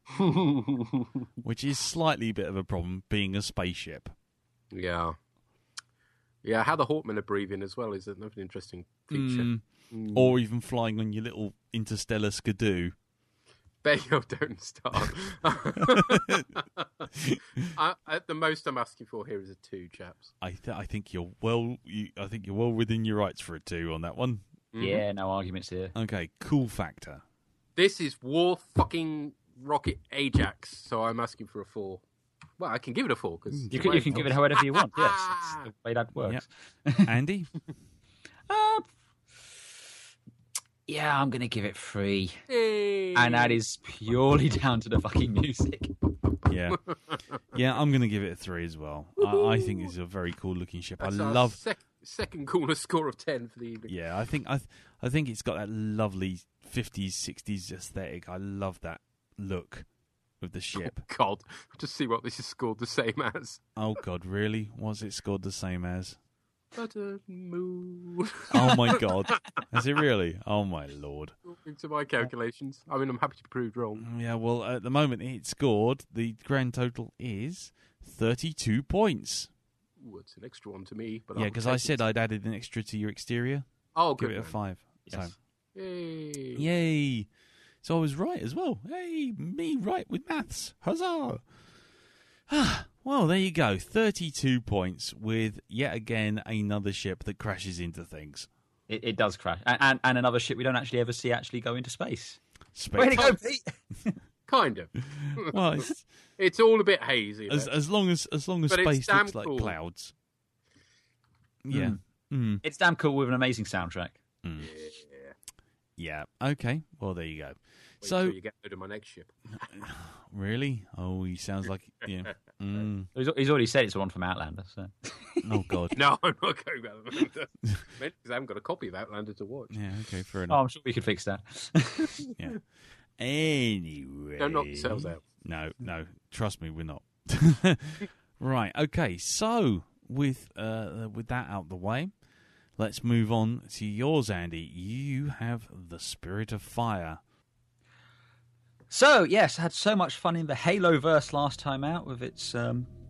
which is slightly a bit of a problem being a spaceship. Yeah. Yeah, how the Hawkmen are breathing as well is another interesting feature. Or even flying on your little interstellar skidoo. Bayo, don't start. At the most I'm asking for here is a 2, chaps. I think you're well within your rights for a 2 on that one. Yeah, no arguments here. Okay, cool factor. This is War fucking Rocket Ajax, so I'm asking for a 4. Well, I can give it a 4 because you can give it however you want. Yes, that's the way that works. Yep. Andy, yeah, I'm going to give it 3, Hey. and that is purely down to the fucking music. Yeah, I'm going to give it a 3 as well. I think it's a very cool looking ship. That's I love second coolest score of 10 for the evening. Yeah, I think it's got that lovely 50s 60s aesthetic. I love that look of the ship. Oh, God, just see what this is scored the same as. Oh God, really? Was it scored the same as? Button moon. Oh my God, is it really? Oh my Lord. According to my calculations, I mean, I'm happy to be proved wrong. Yeah, well, at the moment it scored. The grand total is 32 points. Ooh, it's an extra one to me. But Yeah, because I said I'd added an extra to your exterior. Oh, give good. it a 5. Yes. So. Yay. Yay! So I was right as well. Hey, me right with maths. Huzzah! Well, there you go. 32 points with yet again another ship that crashes into things. It does crash, and another ship we don't actually ever see actually go into space. Space. Way to go, Pete! Kind of. Well, it's all a bit hazy. as long as But space damn looks like cool. clouds. Yeah. It's damn cool with an amazing soundtrack. Yeah. Okay. Well, there you go. Wait So till you get rid of my next ship. really? Oh, he sounds like He's already said it's one from Outlander. So. Oh God. No, I'm not going back to Outlander. Because I haven't got a copy of Outlander to watch. Yeah. Okay. Fair Oh, enough. I'm sure we could fix that. Yeah. Anyway. Don't knock yourselves out. No. Trust me, we're not. Right. Okay. So with that out the way, let's move on to yours, Andy. You have the Spirit of Fire. So, yes, I had so much fun in the Halo-verse last time out with its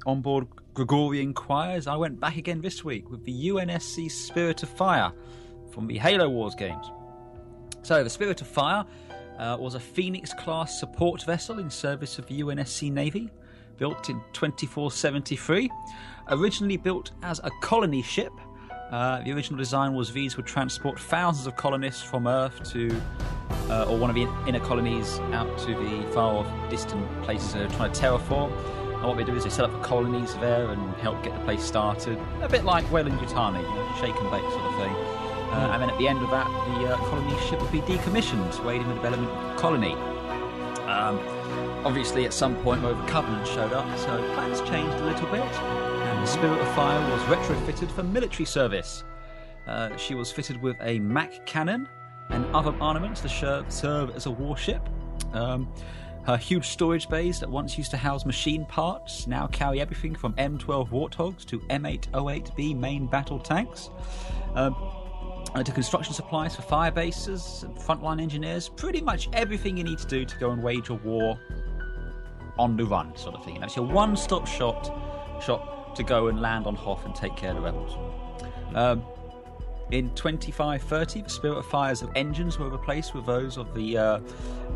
onboard Gregorian choirs. I went back again this week with the UNSC Spirit of Fire from the Halo Wars games. So, the Spirit of Fire was a Phoenix-class support vessel in service of the UNSC Navy, built in 2473. Originally built as a colony ship, the original design was these would transport thousands of colonists from Earth to or one of the inner colonies out to the far off distant places they're trying to terraform. And what they do is they set up the colonies there and help get the place started. A bit like Weyland-Yutani, shake and bake sort of thing. And then at the end of that, the colony ship would be decommissioned to aid in the development of the colony. Obviously, at some point, the Covenant showed up, so plans changed a little bit. And the Spirit of Fire was retrofitted for military service. She was fitted with a Mac cannon, and other armaments to serve as a warship. Her huge storage bays that once used to house machine parts now carry everything from M12 Warthogs to M808B main battle tanks. To construction supplies for fire bases and frontline engineers. Pretty much everything you need to do to go and wage a war on the run, sort of thing. It's your one-stop shop to go and land on Hoth and take care of the rebels. In 2530, the Spirit Fires of engines were replaced with those of the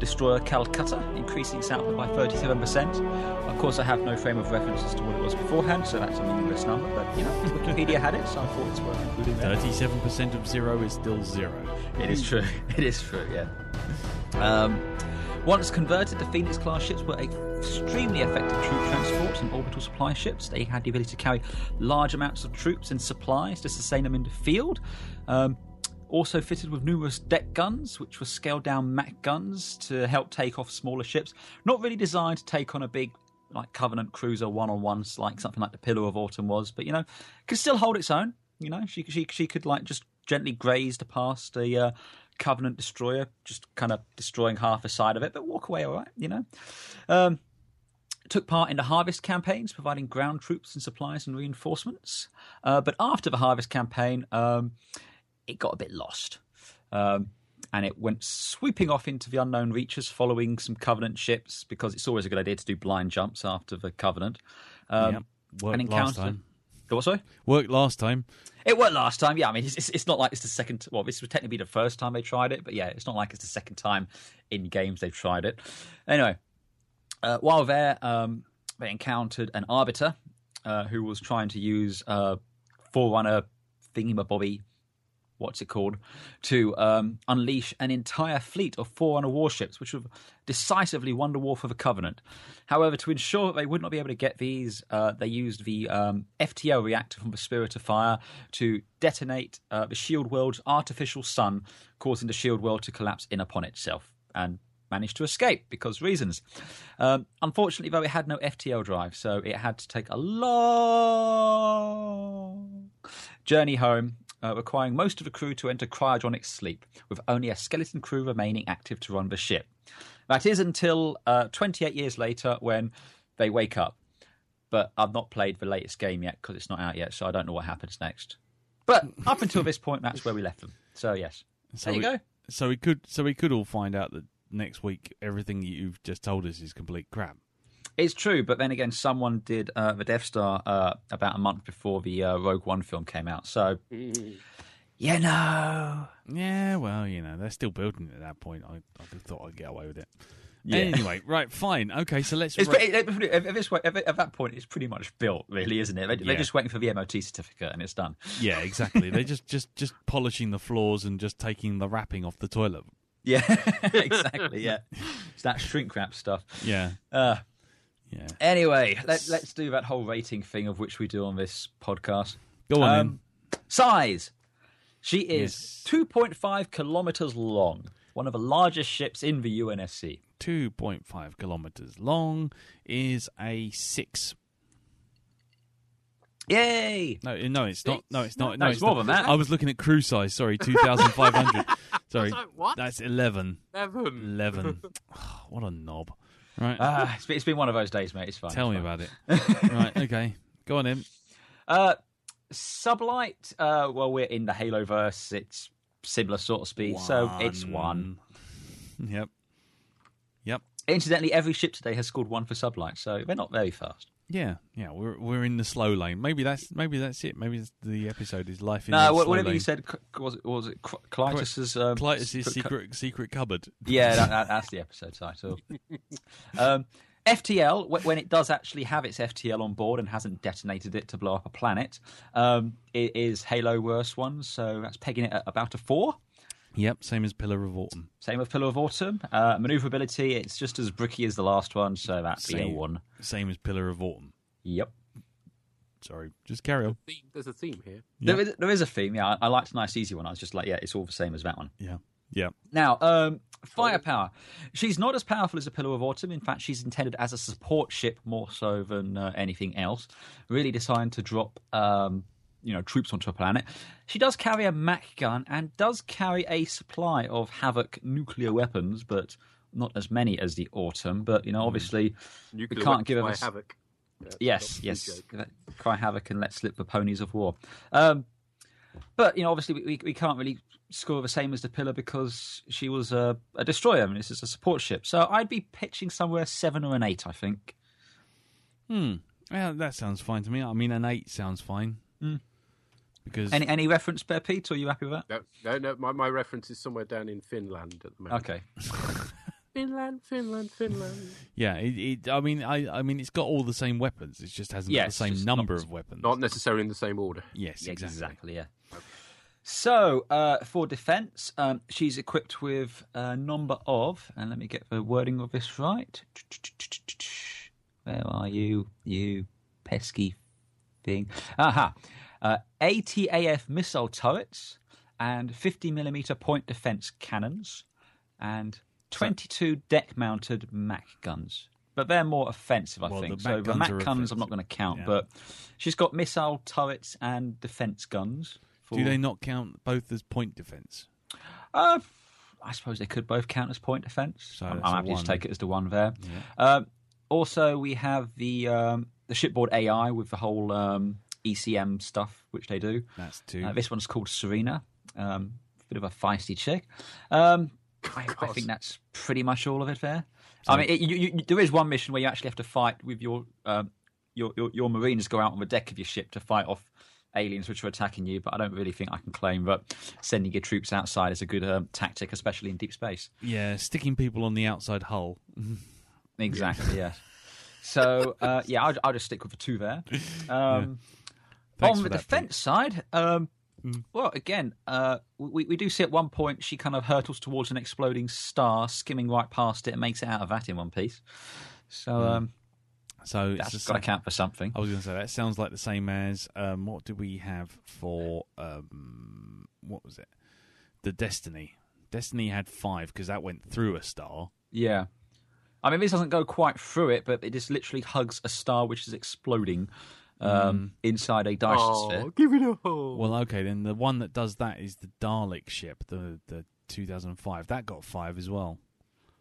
destroyer Calcutta, increasing its output by 37%. Of course, I have no frame of reference as to what it was beforehand, so that's a meaningless number, but, Wikipedia had it, so I thought it's worth including that. 37% of 0 is still 0. It is true. It is true, yeah. Once converted, the Phoenix-class ships were extremely effective troop transports and orbital supply ships. They had the ability to carry large amounts of troops and supplies to sustain them in the field. Also fitted with numerous deck guns, which were scaled-down Mach guns to help take off smaller ships. Not really designed to take on a big, like, Covenant cruiser one-on-ones, like something like the Pillar of Autumn was, but, could still hold its own. She could, like, just gently graze past a Covenant destroyer, just kind of destroying half the side of it, but walk away all right, Took part in the Harvest campaigns, providing ground troops and supplies and reinforcements. But after the Harvest campaign, it got a bit lost. And it went sweeping off into the unknown reaches, following some Covenant ships, because it's always a good idea to do blind jumps after the Covenant. Worked last time. What, sorry? Worked last time. It worked last time, yeah. I mean, it's not like it's the second... Well, this would technically be the first time they tried it, but yeah, it's not like it's the second time in games they've tried it. Anyway, while there, they encountered an Arbiter who was trying to use Forerunner thingy-mabobby, what's it called, to unleash an entire fleet of Forerunner warships, which would decisively won the war for the Covenant. However, to ensure that they would not be able to get these, they used the FTL reactor from the Spirit of Fire to detonate the Shield World's artificial sun, causing the Shield World to collapse in upon itself, and managed to escape because reasons. Unfortunately, though, it had no FTL drive, so it had to take a long journey home, requiring most of the crew to enter cryogenic sleep, with only a skeleton crew remaining active to run the ship. That is until 28 years later when they wake up. But I've not played the latest game yet because it's not out yet, so I don't know what happens next. But up until this point, that's where we left them. So yes, there you go. So we could all find out that next week everything you've just told us is complete crap. It's true, but then again, someone did the Death Star about a month before the Rogue One film came out. So, Yeah, well, they're still building it at that point. I thought I'd get away with it. Yeah. Anyway, right, fine. Okay, so let's... at that point, it's pretty much built, really, isn't it? They're just waiting for the MOT certificate and it's done. Yeah, exactly. They're just polishing the floors and just taking the wrapping off the toilet. Yeah, exactly, yeah. It's that shrink wrap stuff. Yeah. Yeah. Anyway, let's do that whole rating thing of which we do on this podcast. Go on then. Size. She is 2.5 kilometres long. One of the largest ships in the UNSC. 2.5 kilometres long is a 6. Yay! No, it's not. No, it's not. No, it's more than that. I was looking at crew size. Sorry, 2,500. Sorry, like, what? That's 11. 11. Oh, what a knob. Right. It's been one of those days, mate. It's fine. Tell me about it. Right. Okay. Go on in. Sublight. Well, we're in the Haloverse. It's similar sort of speed, so it's 1. Yep. Incidentally, every ship today has scored 1 for Sublight, so they're not very fast. Yeah. We're in the slow lane. Maybe that's it. Maybe the episode is life in the slow whatever lane. You said was it Klytus's Klytus's secret cupboard. Yeah, that's the episode title. FTL, when it does actually have its FTL on board and hasn't detonated it to blow up a planet, it is Halo worse one, so that's pegging it at about a 4. Yep, same as Pillar of Autumn. Same with Pillar of Autumn. Maneuverability, it's just as bricky as the last one, so that'd be a 1. Same as Pillar of Autumn. Yep. Sorry, just carry on. There's a theme here. Yep. There is a theme, yeah. I liked a nice easy one. I was just like, yeah, it's all the same as that one. Yeah. Now, firepower. She's not as powerful as a Pillar of Autumn. In fact, she's intended as a support ship more so than anything else. Really designed to drop troops onto a planet. She does carry a Mac gun and does carry a supply of Havoc nuclear weapons, but not as many as the Autumn. But obviously, Nuclear we can't give weapons her. by Havoc. Yes. Cry Havoc and let slip the ponies of war. But obviously, we can't really score the same as the Pillar because she was a destroyer. I mean, this is a support ship. So I'd be pitching somewhere 7 or an 8, I think. Yeah, that sounds fine to me. I mean, an 8 sounds fine. Because any reference there, Pete? Or are you happy with that? No. My reference is somewhere down in Finland at the moment. Okay. Finland. Yeah, I mean, it's got all the same weapons. It just hasn't got the same number of weapons. Not necessarily in the same order. Yes, exactly. Yeah. Okay. So, for defence, she's equipped with a number of, and let me get the wording of this right. Where are you, you pesky thing? ATAF missile turrets and 50mm point defence cannons and 22 deck-mounted Mac guns. But they're more offensive, I think. So the Mac guns I'm not going to count, but she's got missile turrets and defence guns. Do they not count both as point defence? I suppose they could both count as point defence. So I'm happy to take it as the one there. Yeah. Also, we have the shipboard AI with the whole ECM stuff, which they do. That's 2. This one's called Serena. Bit of a feisty chick. I think that's pretty much all of it there. So, I mean, there is one mission where you actually have to fight with your Marines, go out on the deck of your ship to fight off aliens which are attacking you, but I don't really think I can claim that sending your troops outside is a good tactic, especially in deep space. Yeah, sticking people on the outside hull. Exactly, yeah. So, I'll just stick with the 2 there. On the defence side, well, again, we do see at one point she kind of hurtles towards an exploding star, skimming right past it and makes it out of that in one piece. So, so that's got to count for something. I was going to say, that sounds like the same as, what did we have for, what was it? The Destiny. Destiny had 5 because that went through a star. Yeah. I mean, this doesn't go quite through it, but it just literally hugs a star which is exploding inside a Dyson sphere. Give it a hole. Well, okay, then the one that does that is the Dalek ship, the 2005. That got 5 as well.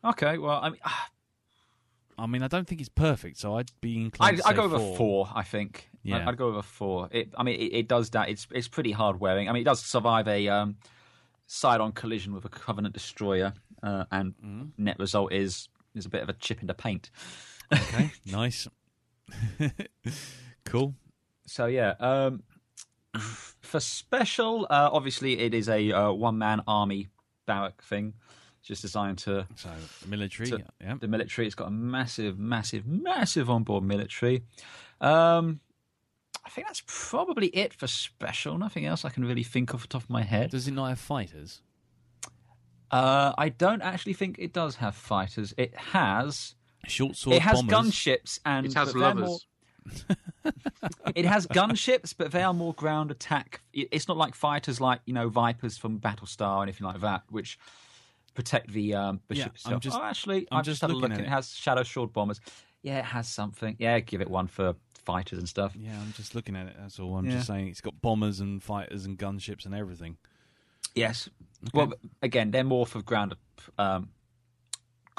Okay, well, I mean, I don't think it's perfect, so I'd be inclined to say I'd go with 4. a 4, I think. Yeah. I'd go with a 4. It does that. It's pretty hard wearing. I mean, it does survive a side-on collision with a Covenant destroyer, and net result is a bit of a chip into paint. Okay, nice. Cool. So, yeah. For special, obviously it is a one-man army barrack thing. It's just designed to... So, military, yeah. The military, it's got a massive onboard military. I think that's probably it for special. Nothing else I can really think of off the top of my head. Does it not have fighters? I don't actually think it does have fighters. It has... Short sword bombers. It has bombers. gunships and... It has lovers. It has gunships, but they are more ground attack. It's not like fighters like, Vipers from Battlestar or anything like that, which protect the ship itself. I'm just had a look and it has Shadow Sword bombers. Yeah, it has something. Yeah, give it one for fighters and stuff. Yeah, I'm just looking at it, that's all. I'm just saying it's got bombers and fighters and gunships and everything. Yes. Okay. Well, again, they're more for ground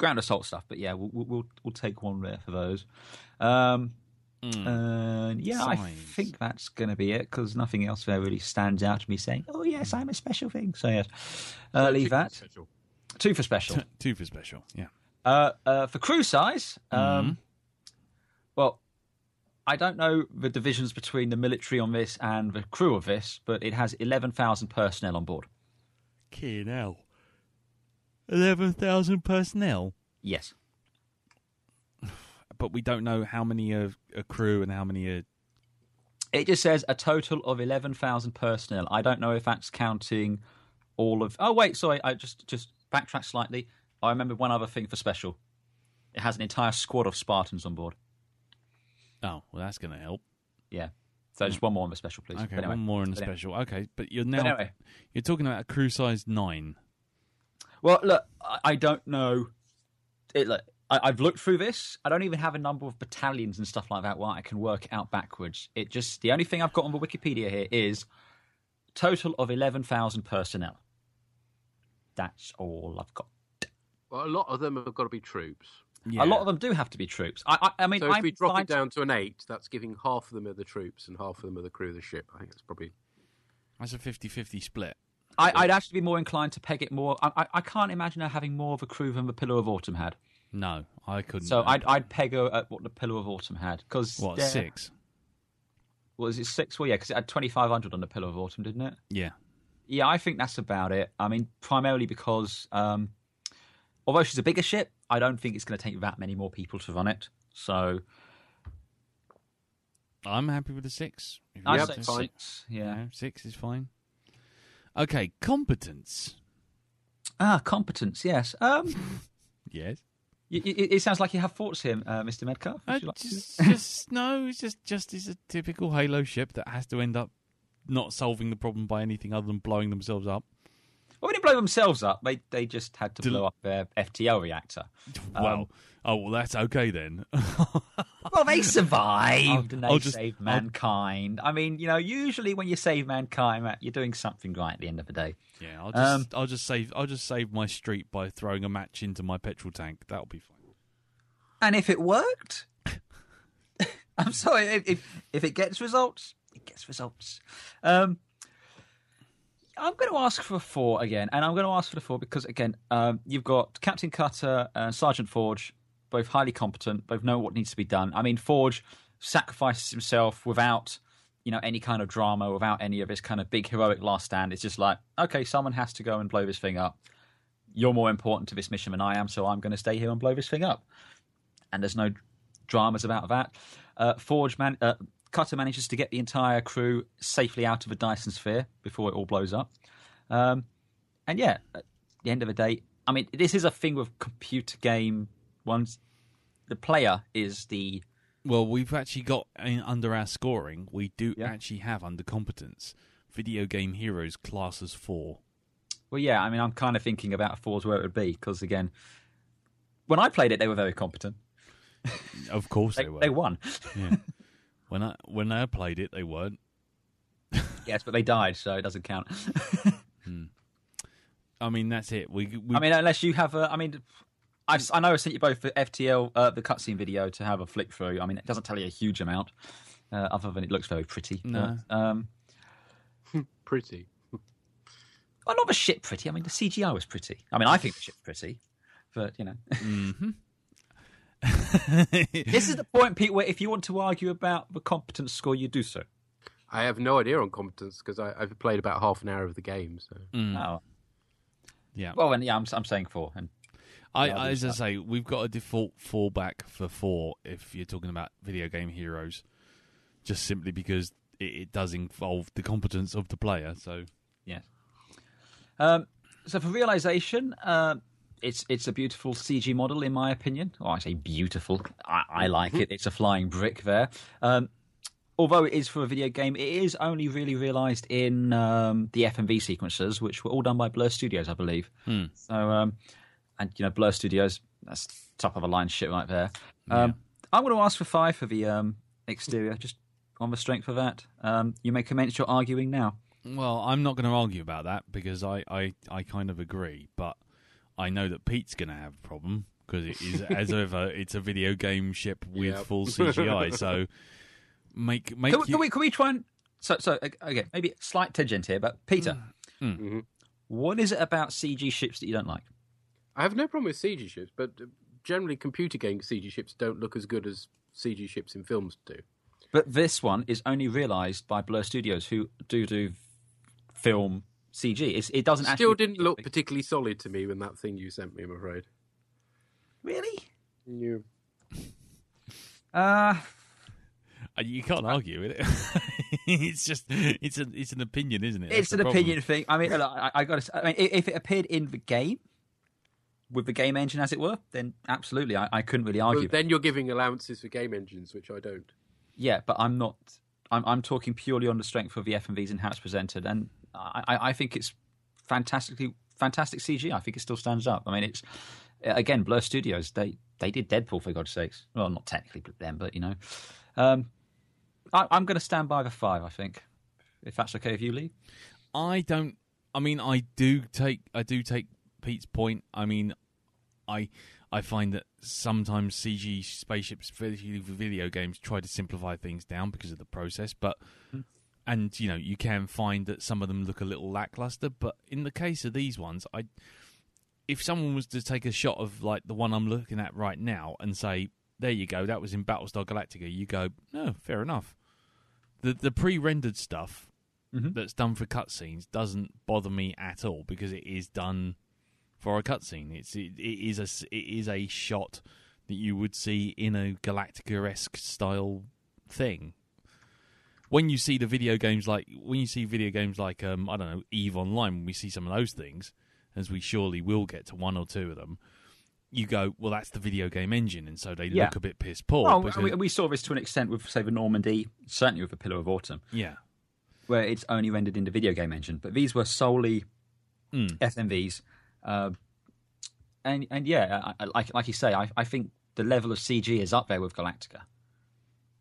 assault stuff, but yeah, we'll take one there for those. I think that's going to be it because nothing else there really stands out to me saying, oh yes, I'm a special thing. So yes, leave that. Special. 2 for special. 2 for special, yeah. For crew size, well, I don't know the divisions between the military on this and the crew of this, but it has 11,000 personnel on board. Fucking hell. 11,000 personnel? Yes. But we don't know how many are a crew and how many are... It just says a total of 11,000 personnel. I don't know if that's counting all of... Oh, wait, sorry, I just backtrack slightly. I remember one other thing for special. It has an entire squad of Spartans on board. Oh, well, that's going to help. Yeah. So just one more on the special, please. Okay, one more on the special. Okay, but you're talking about a crew size 9. Well, look, I don't know. I've looked through this. I don't even have a number of battalions and stuff like that where I can work out backwards. The only thing I've got on the Wikipedia here is total of 11,000 personnel. That's all I've got. Well, a lot of them have got to be troops. Yeah. A lot of them do have to be troops. I mean, so if we drop it down to an 8, that's giving half of them are the troops and half of them are the crew of the ship. I think that's probably... That's a 50-50 split. I'd actually be more inclined to peg it more. I can't imagine her having more of a crew than the Pillar of Autumn had. No, I couldn't. So I'd peg her at what the Pillar of Autumn had. What, 6? Was it 6? Well, yeah, because it had 2,500 on the Pillar of Autumn, didn't it? Yeah. Yeah, I think that's about it. I mean, primarily because although she's a bigger ship, I don't think it's going to take that many more people to run it. So I'm happy with the 6. I'd say 6. Yeah, 6 is fine. Okay, competence. Competence, yes. Yes. It sounds like you have thoughts here, Mr. Metcalf. No, it's just it's a typical Halo ship that has to end up not solving the problem by anything other than blowing themselves up. Well, they didn't blow themselves up. They just had to blow up their FTL reactor. Well, that's okay then. Well, they survived and they saved mankind. I mean, usually when you save mankind, you're doing something right at the end of the day. Yeah, I'll just save my street by throwing a match into my petrol tank. That'll be fine. And if it worked, I'm sorry. If it gets results, it gets results. I'm going to ask for a 4 again, and I'm going to ask for the 4 because, again, you've got Captain Cutter and Sergeant Forge, both highly competent, both know what needs to be done. I mean, Forge sacrifices himself without, any kind of drama, without any of his kind of big heroic last stand. It's just like, okay, someone has to go and blow this thing up. You're more important to this mission than I am, so I'm going to stay here and blow this thing up. And there's no dramas about that. Cutter manages to get the entire crew safely out of the Dyson sphere before it all blows up. And yeah, at the end of the day, I mean, this is a thing with computer game ones. The player is the... Well, we've actually got, under our scoring, we do actually have under competence, video game heroes class as 4. Well, yeah, I mean, I'm kind of thinking about 4's where it would be, because again, when I played it, they were very competent. Of course they were. They won. Yeah. When I played it, they weren't. Yes, but they died, so it doesn't count. I mean, that's it. I mean, unless you have I know I sent you both the FTL, the cutscene video to have a flick through. I mean, it doesn't tell you a huge amount, other than it looks very pretty. No. Pretty. Well, not the ship pretty. I mean, the CGI was pretty. I mean, I think the ship's pretty, but, Mm-hmm. This is the point, Pete, where if you want to argue about the competence score, you do so. I have no idea on competence because I've played about half an hour of the game. So. Oh. Yeah. Well, and I'm saying 4. And as I say, we've got a default fallback for 4 if you're talking about video game heroes, just simply because it does involve the competence of the player. So yes. So for realization, it's a beautiful CG model in my opinion. Oh, I say beautiful. I like it. It's a flying brick there. Although it is for a video game, it is only really realised in the FMV sequences, which were all done by Blur Studios, I believe. So, and Blur Studios, that's top of the line shit right there. I'm going to ask for 5 for the exterior, just on the strength of that. You may commence your arguing now. Well, I'm not going to argue about that because I kind of agree, but I know that Pete's going to have a problem because it is, as ever, it's a video game ship with full CGI. So can we try and so again maybe a slight tangent here, but Peter, what is it about CG ships that you don't like? I have no problem with CG ships, but generally computer game CG ships don't look as good as CG ships in films do. But this one is only realised by Blur Studios, who do film CG. It doesn't still didn't look particularly solid to me when that thing you sent me, I'm afraid. Really? Yeah. You can't argue with it. It's just it's an opinion, isn't it? It's an opinion thing. I mean, if it appeared in the game with the game engine, as it were, then absolutely, I couldn't really argue. Well, then you're giving allowances for game engines, which I don't. Yeah, but I'm not. I'm talking purely on the strength of the FMVs and how it's presented, and I think it's fantastic CG. I think it still stands up. I mean, it's again Blur Studios. They did Deadpool, for God's sakes. Well, not technically them, but I'm going to stand by the 5. I think, if that's okay with you, Lee. I do take Pete's point. I mean, I find that sometimes CG spaceships, especially for video games, try to simplify things down because of the process. But and you can find that some of them look a little lackluster. But in the case of these ones, if someone was to take a shot of like the one I'm looking at right now and say, "There you go, that was in Battlestar Galactica," you go, "No, fair enough." The pre-rendered stuff that's done for cutscenes doesn't bother me at all because it is done for a cutscene. It is a shot that you would see in a Galactica-esque style thing. When you see video games like I don't know, EVE Online, when we see some of those things, as we surely will get to one or two of them, you go, well, that's the video game engine, and so they look a bit piss poor. Well, we saw this to an extent with, say, the Normandy, certainly with the Pillar of Autumn. Yeah. Where it's only rendered in the video game engine. But these were solely FMVs. And yeah, like you say, I think the level of CG is up there with Galactica.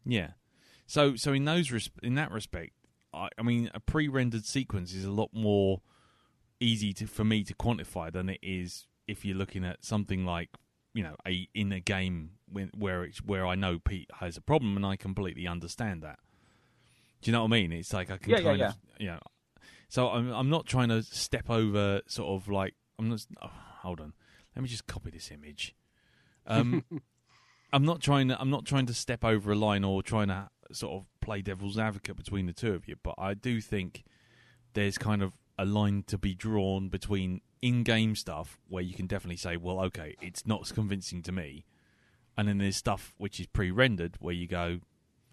Yeah. So in that respect, I mean, a pre-rendered sequence is a lot more easy for me to quantify than it is if you're looking at something like in a game where I know Pete has a problem and I completely understand that. Do you know what I mean? It's like I can kind of So I'm not trying to step over sort of like hold on. Let me just copy this image. I'm not trying to step over a line or trying to sort of play devil's advocate between the two of you, but I do think there's kind of a line to be drawn between in-game stuff where you can definitely say, well, okay, it's not as convincing to me, and then there's stuff which is pre-rendered where you go,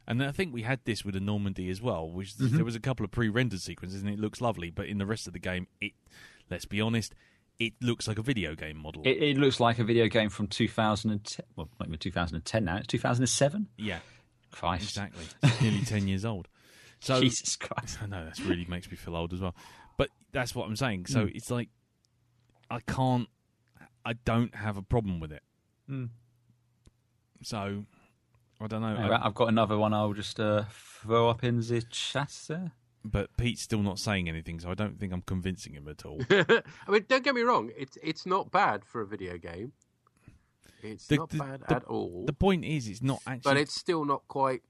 and I think we had this with the Normandy as well, which there was a couple of pre-rendered sequences and it looks lovely, but in the rest of the game, let's be honest, it looks like a video game model. It looks like a video game from 2010. Well, not even 2010 now. It's 2007. Yeah. Christ. Exactly. It's nearly 10 years old. So, Jesus Christ. I know, that really makes me feel old as well. But that's what I'm saying. So it's like, I don't have a problem with it. So, I don't know. Anyway, I've got another one I'll just throw up in the chat there. But Pete's still not saying anything, so I don't think I'm convincing him at all. I mean, don't get me wrong. It's not bad for a video game. It's not bad at all. The point is, it's not actually... But it's still not quite,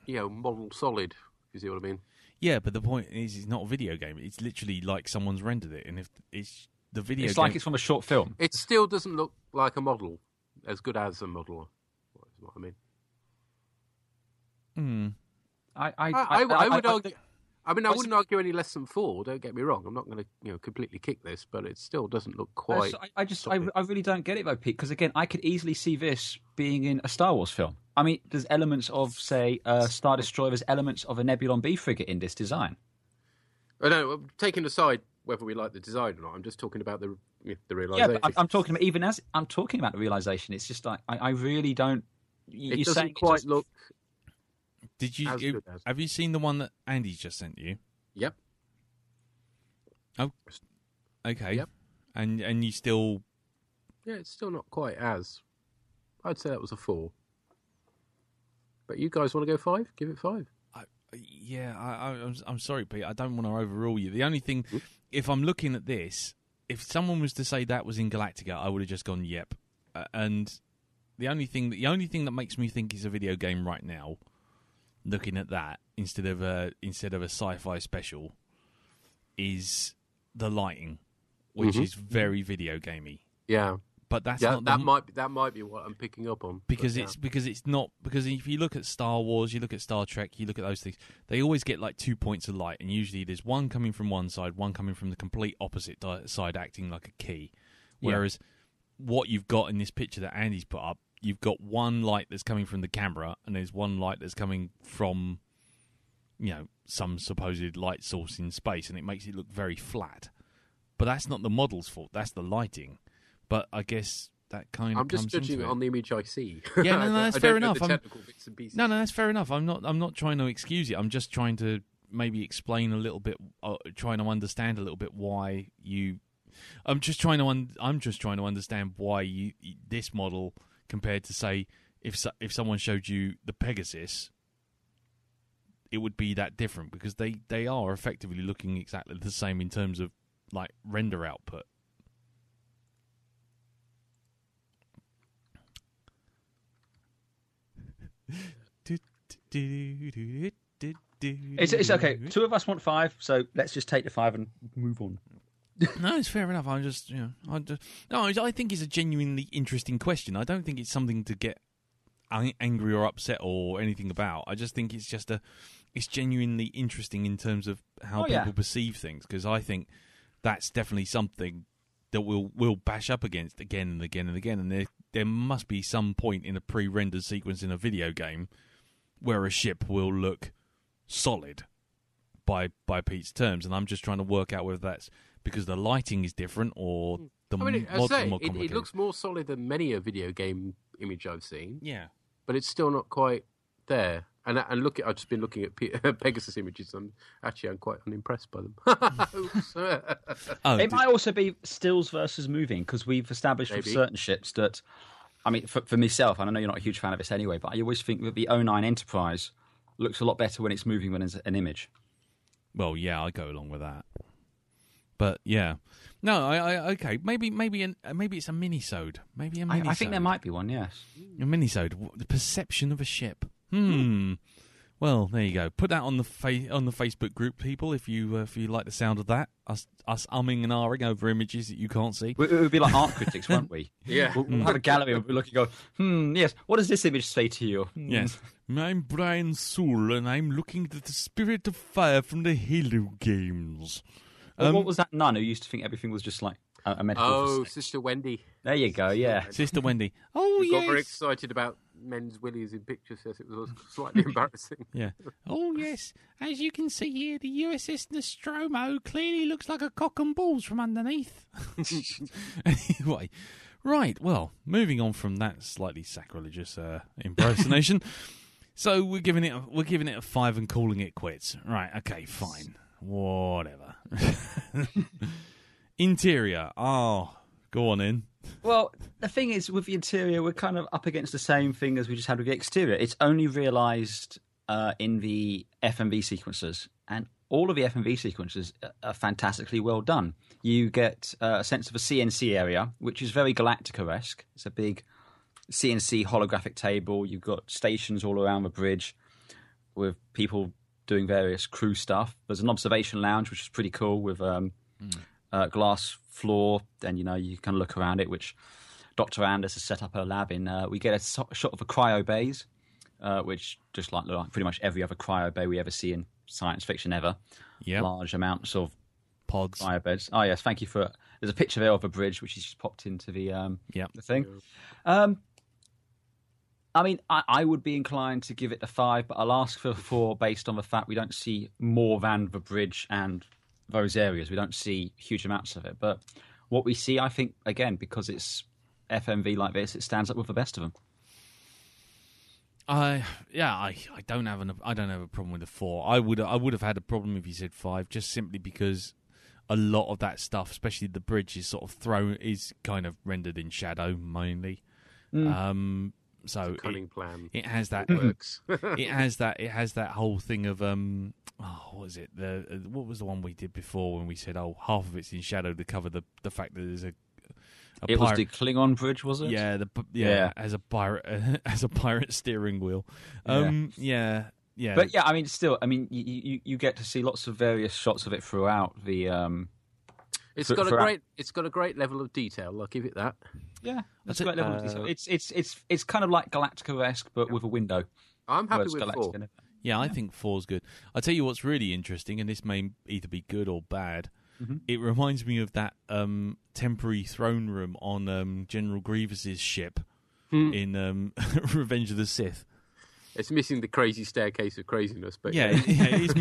model solid, if you see what I mean. Yeah, but the point is, it's not a video game. It's literally like someone's rendered it. And if it's the video It's game... like it's from a short film. It still doesn't look like a model, as good as a model, is what I mean. I would argue... I mean, I wouldn't argue any less than 4. Don't get me wrong. I'm not going to, completely kick this, but it still doesn't look quite. I really don't get it though, Pete. Because again, I could easily see this being in a Star Wars film. I mean, there's elements of, say, Star Destroyer. There's elements of a Nebulon B frigate in this design. I know. Taking aside whether we like the design or not, I'm just talking about the realization. Yeah, but I'm talking about even as I'm talking about the realization. It's just like I really don't. It doesn't quite look. Have you seen the one that Andy's just sent you? Yep. Oh, okay. Yep. And you still... Yeah, it's still not quite as... I'd say that was a 4. But you guys want to go 5? Give it 5. I'm sorry, Pete. I don't want to overrule you. The only thing, if I'm looking at this, if someone was to say that was in Galactica, I would have just gone, yep. And the only thing that makes me think it's a video game right now, looking at that instead of a sci-fi special, is the lighting, which is very video gamey. Yeah, but that's not that might be what I'm picking up on. Because it's not, because if you look at Star Wars, you look at Star Trek, you look at those things, they always get like 2 points of light, and usually there's one coming from one side, one coming from the complete opposite side, acting like a key. Whereas what you've got in this picture that Andy's put up, you've got one light that's coming from the camera, and there's one light that's coming from, some supposed light source in space, and it makes it look very flat. But that's not the model's fault; that's the lighting. But I guess that kind of I'm just judging it on the image I see. Yeah, no, that's fair enough. The technical bits and pieces. No, that's fair enough. I'm not trying to excuse it. I'm just trying to maybe explain a little bit, trying to understand a little bit why you. I'm just trying to understand why this model compared to, say, if someone showed you the Pegasus, it would be that different because they are effectively looking exactly the same in terms of like render output. It's okay. Two of us want 5, so let's just take the 5 and move on. No, it's fair enough. I think it's a genuinely interesting question. I don't think it's something to get angry or upset or anything about. I just think it's genuinely interesting in terms of how people perceive things, because I think that's definitely something that we'll bash up against again and again and again. And there must be some point in a pre-rendered sequence in a video game where a ship will look solid by Pete's terms, and I'm just trying to work out whether that's because the lighting is different or the mods are more complicated. It looks more solid than many a video game image I've seen. Yeah, but it's still not quite there. And I've just been looking at Pegasus images. I'm quite unimpressed by them. It might also be stills versus moving, because we've established with certain ships that, I mean, for myself, and I know you're not a huge fan of this anyway, but I always think that the 09 Enterprise looks a lot better when it's moving than as an image. Well, yeah, I go along with that. But yeah, no, okay. Maybe it's a mini-sode. Maybe a mini-sode. I think there might be one. Yes, a mini-sode. The perception of a ship. Well, there you go. Put that on the Facebook group, people. If you like the sound of that, us umming and ahhing over images that you can't see. It would be like art critics, won't we? Yeah. We'll have a gallery and we'll look and go, yes. What does this image say to you? Yes. I'm Brian Sewell, and I'm looking at the spirit of fire from the Halo games. What was that nun who used to think everything was just like a metaphor? Oh, Sister Wendy. There you go. Yeah, Sister Wendy. Oh, yes. Got very excited about men's willies in pictures. Yes, it was slightly embarrassing. Yeah. Oh, yes. As you can see here, the USS Nostromo clearly looks like a cock and balls from underneath. Anyway, right. Well, moving on from that slightly sacrilegious impersonation. So we're giving it a 5 and calling it quits. Right. Okay. Fine. Whatever. Interior. Oh, go on in. Well, the thing is, with the interior, we're kind of up against the same thing as we just had with the exterior. It's only realised in the FMV sequences, and all of the FMV sequences are fantastically well done. You get a sense of a CNC area, which is very Galactica-esque. It's a big CNC holographic table. You've got stations all around the bridge with people doing various crew stuff. There's an observation lounge, which is pretty cool, with glass floor. Then, you can look around it, which Dr. Anders has set up her lab in. We get a shot of the cryo bays, which just like pretty much every other cryo bay we ever see in science fiction ever. Yeah, large amounts of pods, cryo beds. Oh yes, thank you for. There's a picture there of a bridge which is just popped into the thing. I mean, I would be inclined to give it a 5, but I'll ask for a 4 based on the fact we don't see more than the bridge and those areas. We don't see huge amounts of it. But what we see, I think, again, because it's FMV like this, it stands up with the best of them. I don't have a problem with a 4. I would have had a problem if you said 5, just simply because a lot of that stuff, especially the bridge, is kind of rendered in shadow mainly. So cunning plan. It has that works. it has that whole thing of what was it? What was the one we did before when we said half of it's in shadow to cover the fact that there's a it was the Klingon bridge, was it? Yeah, as a pirate steering wheel. Yeah. But yeah, I mean, still, you get to see lots of various shots of it throughout the. It's got a great level of detail. I'll give it that. Yeah, that's a great level of detail. It's kind of like Galactica-esque, but with a window. I'm happy with 4. Yeah, I think 4's good. I'll tell you what's really interesting, and this may either be good or bad. Mm-hmm. It reminds me of that temporary throne room on General Grievous's ship in Revenge of the Sith. It's missing the crazy staircase of craziness, but it is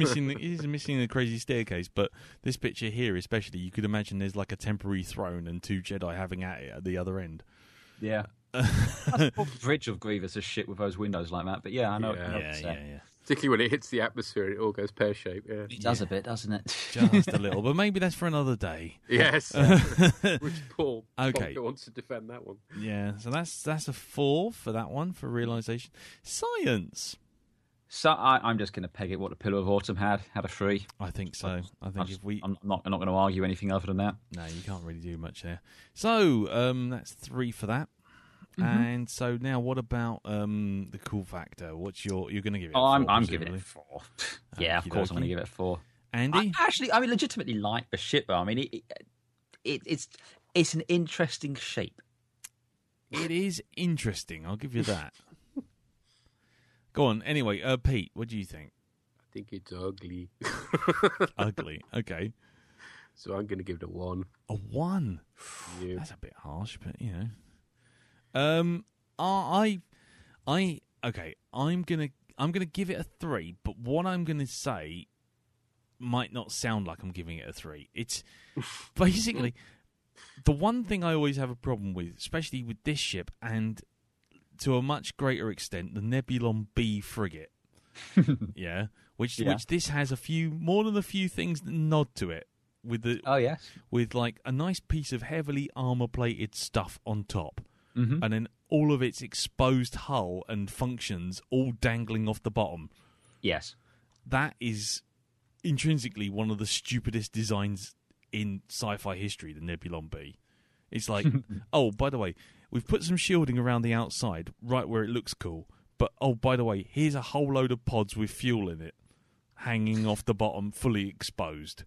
missing the crazy staircase. But this picture here, especially, you could imagine there's like a temporary throne and 2 Jedi having at it at the other end. Yeah, that's the bridge of Grievous' ship with those windows like that. But yeah, I know. Yeah. Particularly when it hits the atmosphere, it all goes pear-shaped. Yeah. It does a bit, doesn't it? Just a little, but maybe that's for another day. Yes. Which Paul wants to defend that one. Yeah, so that's a 4 for that one, for realisation. Science. So I'm just going to peg it what the Pillar of Autumn had a 3. I think so. I'm not going to argue anything other than that. No, you can't really do much there. So that's 3 for that. Mm-hmm. And so now, what about the cool factor? What's you're going to give it? I'm giving it a 4. Yeah, of course I'm going to give it a 4. Andy, I legitimately like the ship. Though. I mean, it's an interesting shape. It is interesting. I'll give you that. Go on. Anyway, Pete, what do you think? I think it's ugly. Ugly. Okay. So I'm going to give it a 1. A 1. Yeah. That's a bit harsh, but you know. Okay. I'm gonna give it a 3, but what I'm gonna say might not sound like I'm giving it a 3. It's basically the one thing I always have a problem with, especially with this ship, and to a much greater extent, the Nebulon B frigate. Yeah, which this has more than a few things that nod to it. With like a nice piece of heavily armor-plated stuff on top, and then all of its exposed hull and functions all dangling off the bottom. Yes, that is intrinsically one of the stupidest designs in sci-fi history. The Nebulon B. It's like, oh, by the way, we've put some shielding around the outside, right where it looks cool. But, oh, by the way, here's a whole load of pods with fuel in it, hanging off the bottom, fully exposed.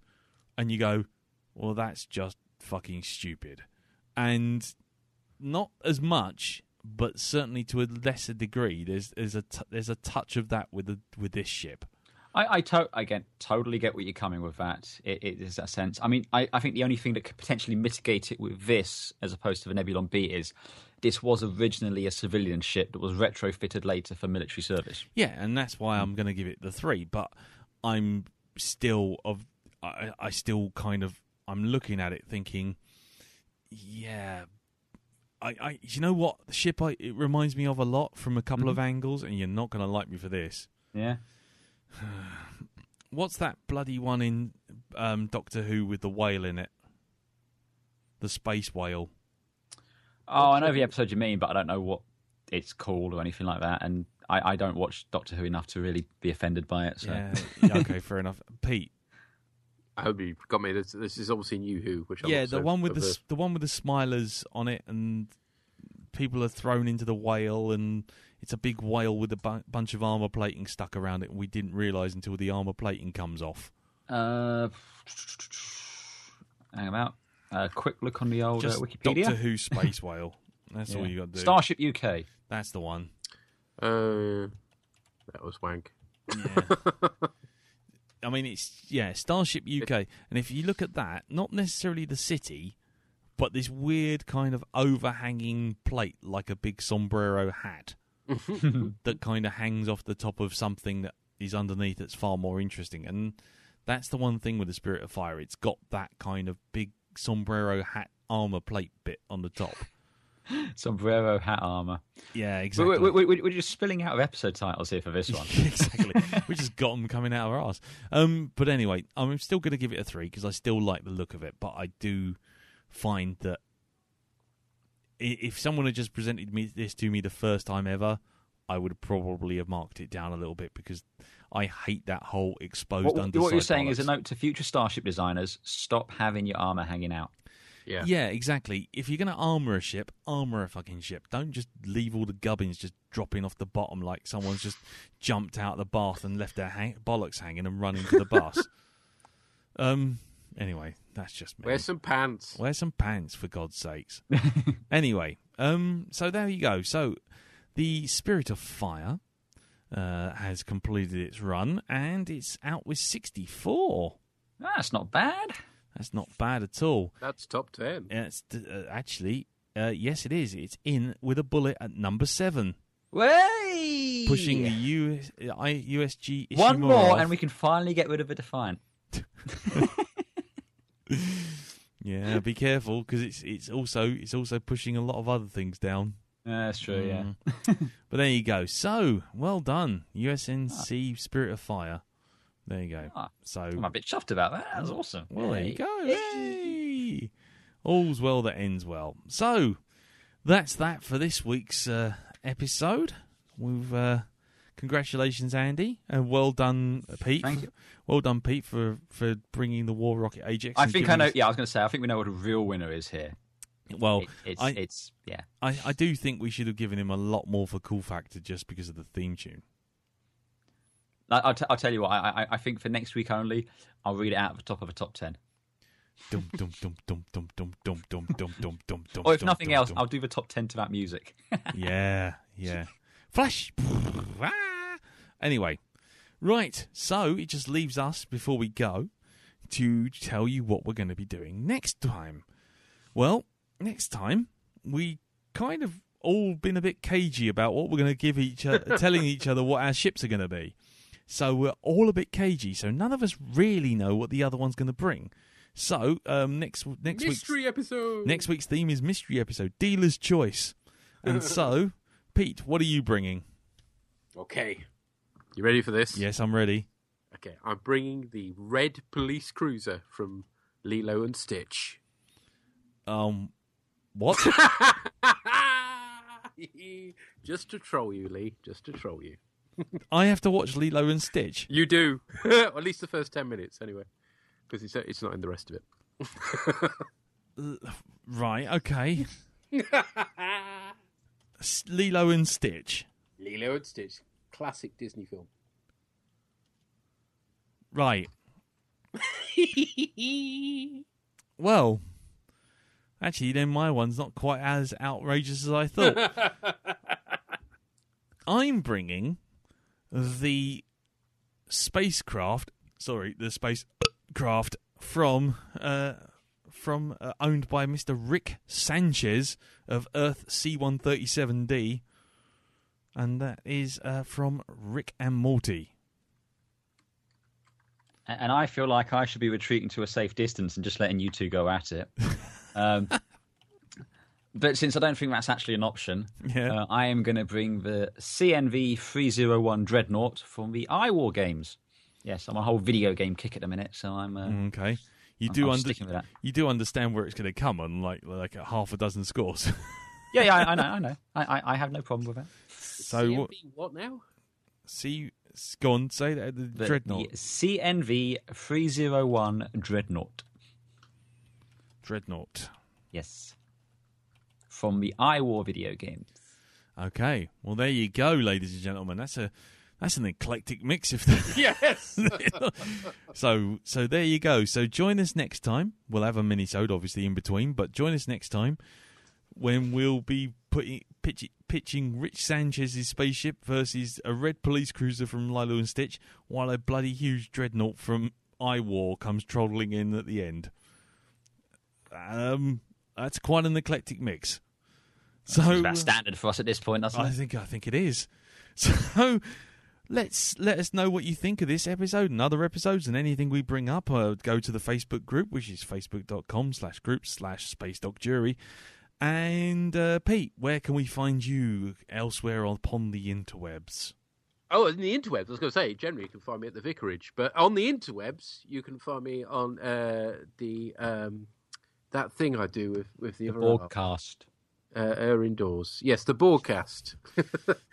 And you go, well, that's just fucking stupid. And not as much, but certainly to a lesser degree, there's a touch of that with this ship. I totally get what you're coming with that. It is that sense. I mean, I think the only thing that could potentially mitigate it with this, as opposed to the Nebulon B, is this was originally a civilian ship that was retrofitted later for military service. Yeah, and that's why I'm going to give it the 3. But I'm still I'm looking at it thinking, yeah, you know what, the ship it reminds me of a lot from a couple of angles, and you're not going to like me for this. Yeah. What's that bloody one in Doctor Who with the whale in it? The space whale. Oh, I know the episode you mean, but I don't know what it's called or anything like that. And I don't watch Doctor Who enough to really be offended by it. So. Yeah, okay, fair enough. Pete. I hope you got me. This is obviously New Who, which the one with the one with the smilers on it, and people are thrown into the whale, and it's a big whale with a bunch of armor plating stuck around it, and we didn't realise until the armor plating comes off. Hang about. Quick look on the old Wikipedia. Doctor Who space whale. That's all you got to do. Starship UK. That's the one. That was wank. Yeah. I mean, it's Starship UK, and if you look at that, not necessarily the city, but this weird kind of overhanging plate, like a big sombrero hat, that kind of hangs off the top of something that is underneath that's far more interesting. And that's the one thing with the Spirit of Fire. It's got that kind of big sombrero hat armor plate bit on the top. Sombrero hat armor. Yeah, exactly. We're just spilling out of episode titles here for this one. Exactly. We just got them coming out of our arse. But anyway, I'm still going to give it a 3 because I still like the look of it. But I do find that if someone had just presented this to me the first time ever, I would probably have marked it down a little bit because I hate that whole exposed underside. What you're saying is a note to future Starship designers: stop having your armor hanging out. Yeah, exactly. If you're going to armour a ship, armour a fucking ship. Don't just leave all the gubbins just dropping off the bottom like someone's just jumped out of the bath and left their bollocks hanging and run into the bus. Anyway, that's just me. Wear some pants. Wear some pants, for God's sakes. Anyway, so there you go. So the Spirit of Fire has completed its run, and it's out with 64. That's not bad. That's not bad at all. That's top 10. It's actually, yes, it is. It's in with a bullet at number 7. Way! Pushing the USG Ishimura one more, off. and we can finally get rid of a Defiant. Yeah, be careful because it's also pushing a lot of other things down. That's true, yeah. But there you go. So, well done. USNC Spirit of Fire. There you go. So I'm a bit chuffed about that. That was awesome. Well, there you go. Yay! All's well that ends well. So, that's that for this week's episode. We've congratulations, Andy, and well done, Pete. Thank you. Well done, Pete, for bringing the War Rocket Ajax. I think I know. Yeah, I was going to say. I think we know what a real winner is here. Well, it's yeah. I do think we should have given him a lot more for cool factor just because of the theme tune. I'll tell you what. I think for next week only, I'll read it out at the top of a top 10. Dum dum dum dum dum dum dum dum dum dum dum dum. Or if nothing else, I'll do the top 10 to that music. Yeah. Flash. Anyway, right. So it just leaves us before we go to tell you what we're going to be doing next time. Well, next time we kind of all been a bit cagey about what we're going to give telling each other what our ships are going to be. So we're all a bit cagey. So none of us really know what the other one's going to bring. So next mystery episode. Next week's theme is mystery episode, dealer's choice. And so, Pete, what are you bringing? Okay, you ready for this? Yes, I'm ready. Okay, I'm bringing the red police cruiser from Lilo and Stitch. What? Just to troll you, Lee. Just to troll you. I have to watch Lilo and Stitch. You do. At least the first 10 minutes, anyway. Because it's not in the rest of it. Right, okay. Lilo and Stitch. Lilo and Stitch. Classic Disney film. Right. Well, actually, then my one's not quite as outrageous as I thought. I'm bringing the spacecraft from owned by Mr. Rick Sanchez of Earth C-137D, and that is from Rick and Morty. And I feel like I should be retreating to a safe distance and just letting you two go at it. But since I don't think that's actually an option, I am going to bring the CNV 301 Dreadnought from the iWar games. Yes, I'm a whole video game kick at the minute, so I'm okay. I'm sticking with that. You do understand where it's going to come on, like a half a dozen scores. Yeah, I know. I have no problem with that. So what now? Go on, say that. The Dreadnought. The CNV 301 Dreadnought. Dreadnought. Yes. From the iWar video games. Okay, well there you go, ladies and gentlemen. That's an eclectic mix. Yes. So there you go. So join us next time. We'll have a mini-sode, obviously, in between, but join us next time when we'll be pitching Rich Sanchez's spaceship versus a red police cruiser from Lilo and Stitch, while a bloody huge dreadnought from iWar comes trolling in at the end. That's quite an eclectic mix. So that's about standard for us at this point, doesn't it? I think it is. So let us know what you think of this episode and other episodes and anything we bring up. Go to the Facebook group, which is facebook.com/group/SpaceDogJury. And Pete, where can we find you elsewhere upon the interwebs? Oh, in the interwebs, I was going to say, generally you can find me at the vicarage, but on the interwebs, you can find me on that thing I do with the other broadcast. Indoors. Yes, the broadcast.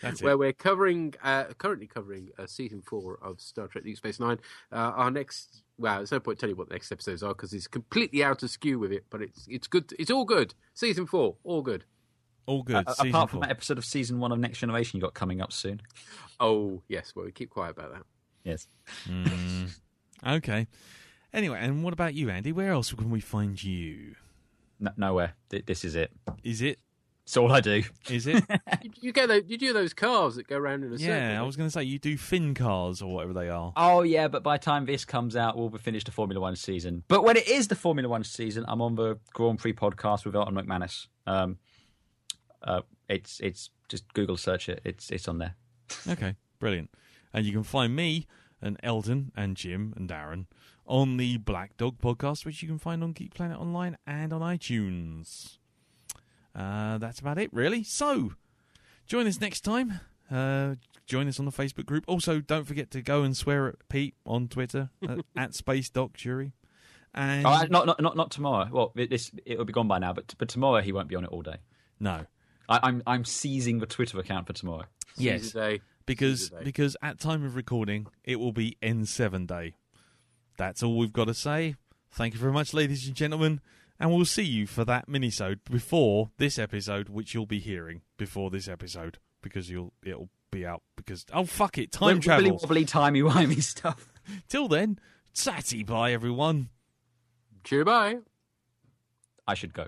That's where it. we're currently covering season 4 of Star Trek Deep Space Nine. Our next, there's no point telling you what the next episodes are because it's completely out of skew with it, but it's good. It's all good. Season 4, all good. All good. Apart from that episode of season 1 of Next Generation you got coming up soon. Oh, yes. Well, we keep quiet about that. Yes. Okay. Anyway, and what about you, Andy? Where else can we find you? Nowhere. This is it. Is it? It's all I do. Is it? You do those cars that go around in a circle. Yeah, I was going to say, you do fin cars or whatever they are. Oh, yeah, but by the time this comes out, we'll be finished the Formula 1 season. But when it is the Formula 1 season, I'm on the Grand Prix podcast with Elton McManus. It's just Google search it. It's on there. Okay, brilliant. And you can find me and Eldon and Jim and Darren on the Black Dog podcast, which you can find on Geek Planet Online and on iTunes. That's about it, really. So, Join us next time. Join us on the Facebook group. Also, don't forget to go and swear at Pete on Twitter at SpaceDocJury. And not tomorrow. Well, it'll be gone by now. But tomorrow he won't be on it all day. No, I'm seizing the Twitter account for tomorrow. Yes, because at time of recording it will be N7 day. That's all we've got to say. Thank you very much, ladies and gentlemen, and we'll see you for that minisode before this episode, which you'll be hearing before this episode because it'll be out because fuck it, time travel, wobbly, timey-wimey stuff. Till then, satty bye everyone. Cheer bye. I should go.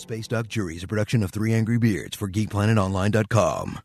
Space Doc Jury is a production of 3 Angry Beards for GeekPlanetOnline.com.